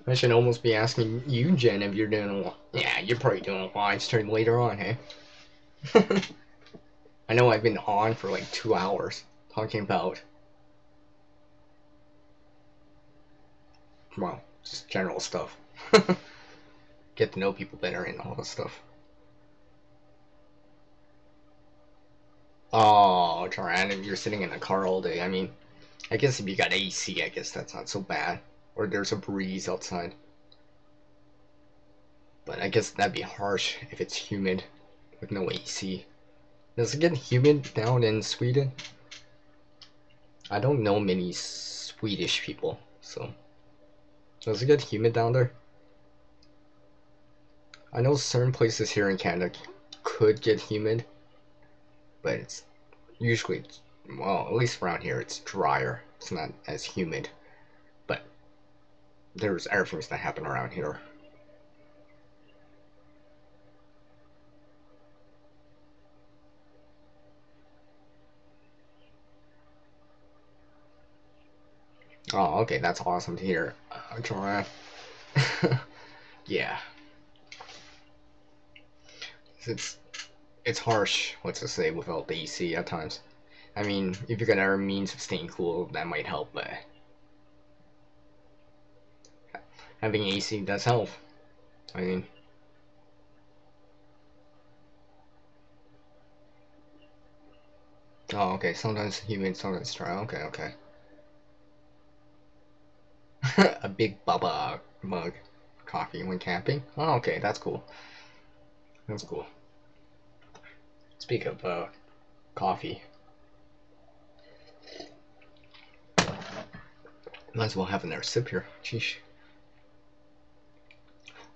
I should almost be asking you, Jen, if you're doing a... Yeah, you're probably doing a live stream later on, hey? I know I've been on for like 2 hours talking about... Well, just general stuff. Get to know people better and all this stuff. Oh, Joran, if you're sitting in the car all day, I mean, I guess if you got AC, I guess that's not so bad. Or there's a breeze outside. But I guess that'd be harsh if it's humid with no AC. Does it get humid down in Sweden? I don't know many Swedish people, so... Does it get humid down there? I know certain places here in Canada could get humid, but it's usually, well, at least around here, it's drier. It's not as humid, but there's other things that happen around here. Oh, okay, that's awesome to hear, Joanne. Yeah. It's harsh, let's just say, without the AC at times. I mean, if you got other means of staying cool, that might help, but having AC does help. I mean, oh, okay, sometimes humid, sometimes dry. Okay, okay. A big Bubba mug coffee when camping. Oh, okay, that's cool. That's cool. Speak of coffee. Might as well have another sip here. Sheesh.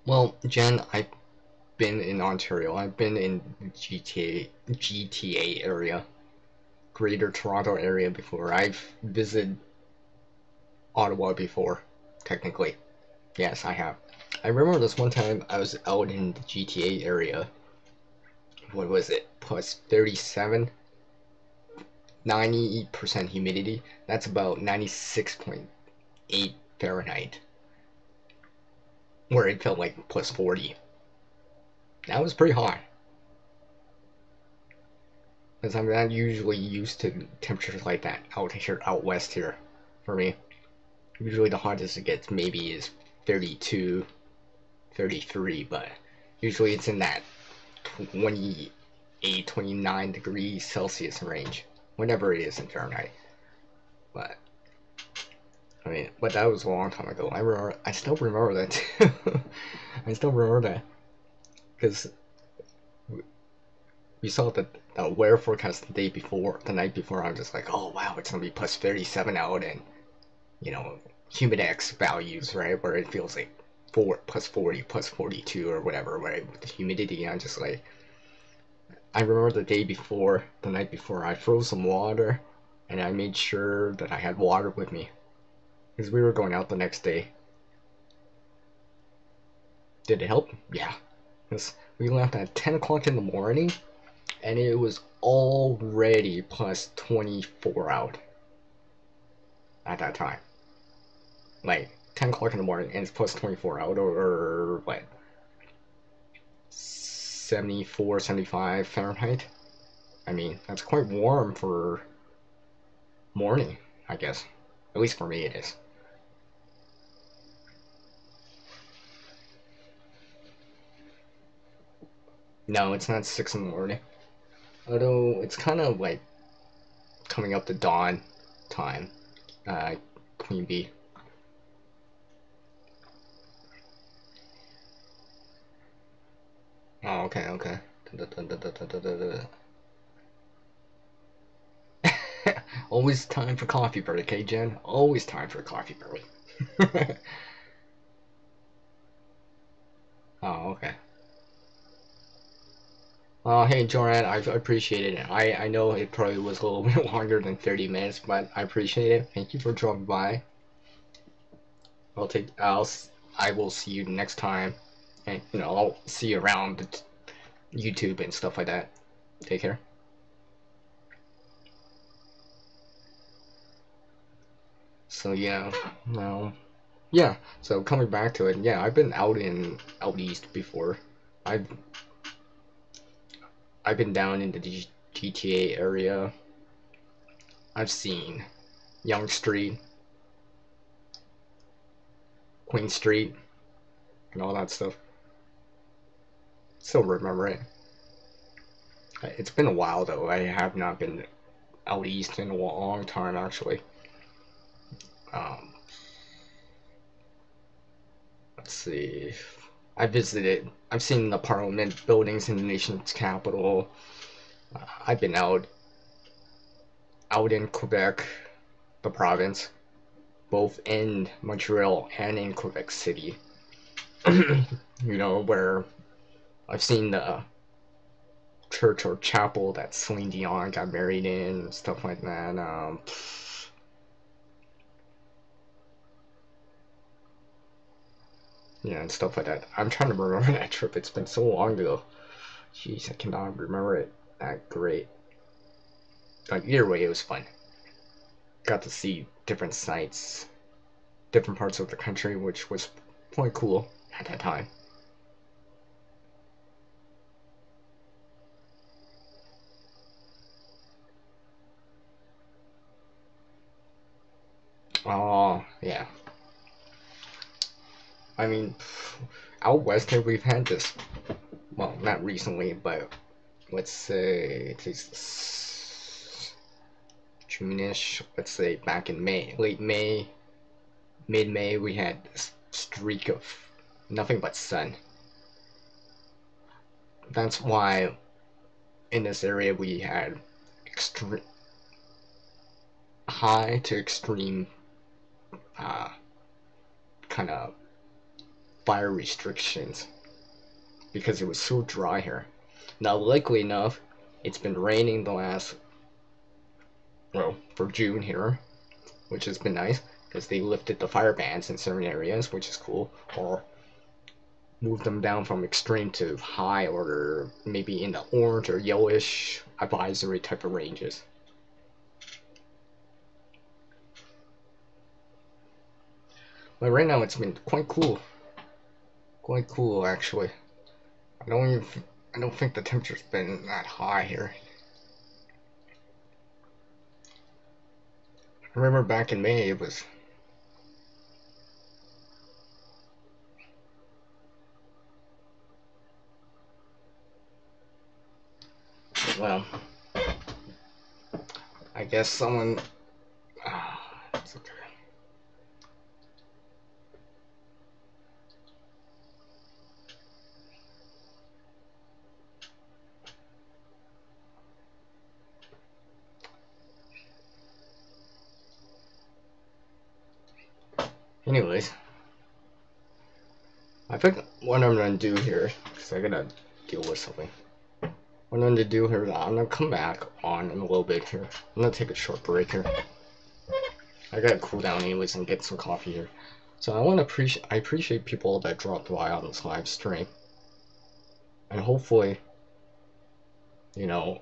Well, Jen, I've been in Ontario. I've been in GTA area, Greater Toronto area before. I've visited Ottawa before, technically. Yes, I have. I remember this one time I was out in the GTA area. What was it? Plus 37, 90% humidity. That's about 96.8 Fahrenheit. Where it felt like plus 40. That was pretty hot. Because I'm not usually used to temperatures like that out west here for me. Usually the hottest it gets maybe is 32, 33, but usually it's in that 28, 29 degrees Celsius range, whatever it is in Fahrenheit. But I mean, but that was a long time ago. I still remember that too. I still remember that because we saw the weather forecast the night before. I'm just like, oh wow, it's gonna be plus 37 out, and you know, humidex values, right, where it feels like plus 40, plus 42 or whatever, right, with the humidity. I'm just like, I remember the night before, I froze some water, and I made sure that I had water with me, because we were going out the next day. Did it help? Yeah. Because we left at 10 o'clock in the morning, and it was already plus 24 out at that time. Like, 10 o'clock in the morning, and it's plus 24 out, or what? 74, 75 Fahrenheit? I mean, that's quite warm for morning, I guess. At least for me it is. No, it's not 6 in the morning. Although, it's kind of like coming up to dawn time. Queen Bee. Oh, okay, okay. Always time for coffee break, okay, Jen? Always time for coffee break. Oh, okay. Hey, Joran, I appreciate it. I know it probably was a little bit longer than 30 minutes, but I appreciate it. Thank you for dropping by. I will see you next time, and you know, I'll see you around YouTube and stuff like that. Take care. So yeah, well, yeah. So coming back to it, yeah, I've been out east before. I've I've been down in the GTA area. I've seen Yonge Street, Queen Street, and all that stuff. Still remember it. It's been a while though. I have not been out east in a long time actually. Um, let's see. I've seen the Parliament buildings in the nation's capital. I've been out in Quebec, the province, both in Montreal and in Quebec City. You know, where I've seen the church or chapel that Celine Dion got married in, and stuff like that. Yeah, and stuff like that. I'm trying to remember that trip. It's been so long ago. Jeez, I cannot remember it that great. But either way, it was fun. Got to see different sites, different parts of the country, which was quite cool at that time. Oh, yeah. I mean, out west here we've had this, well, not recently, but let's say it's June-ish, let's say back in May, late May, mid-May, we had this streak of nothing but sun. That's why in this area we had extreme high to extreme kind of fire restrictions because it was so dry here. Now, luckily enough, it's been raining the last, well, for June here, which has been nice because they lifted the fire bans in certain areas, which is cool, or moved them down from extreme to high, or maybe in the orange or yellowish advisory type of ranges. But right now it's been quite cool actually. I don't think the temperature's been that high here. I remember back in May it was well, I guess someone it's okay. Anyways, I think what I'm gonna do here, because I gotta deal with something. What I'm gonna do here is I'm gonna come back on in a little bit here. I'm gonna take a short break here. I gotta cool down anyways and get some coffee here. So I appreciate people that dropped by on this live stream. And hopefully, you know,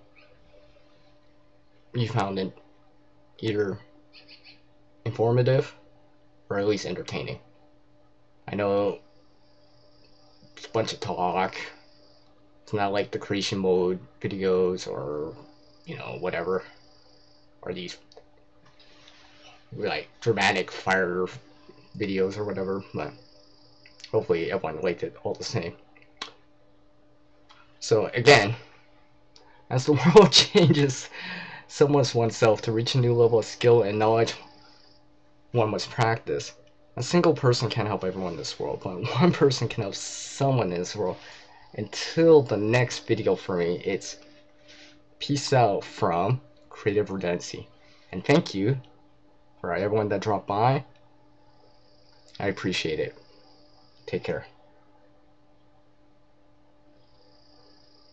you found it either informative or at least entertaining. I know it's a bunch of talk. It's not like the creation mode videos or, you know, whatever. Or these like dramatic fire videos or whatever, but hopefully everyone liked it all the same. So again, as the world changes, so must oneself. To reach a new level of skill and knowledge, one must practice. A single person can't help everyone in this world, but one person can help someone in this world. Until the next video for me, it's peace out from Creative Redundancy. And thank you for everyone that dropped by. I appreciate it. Take care.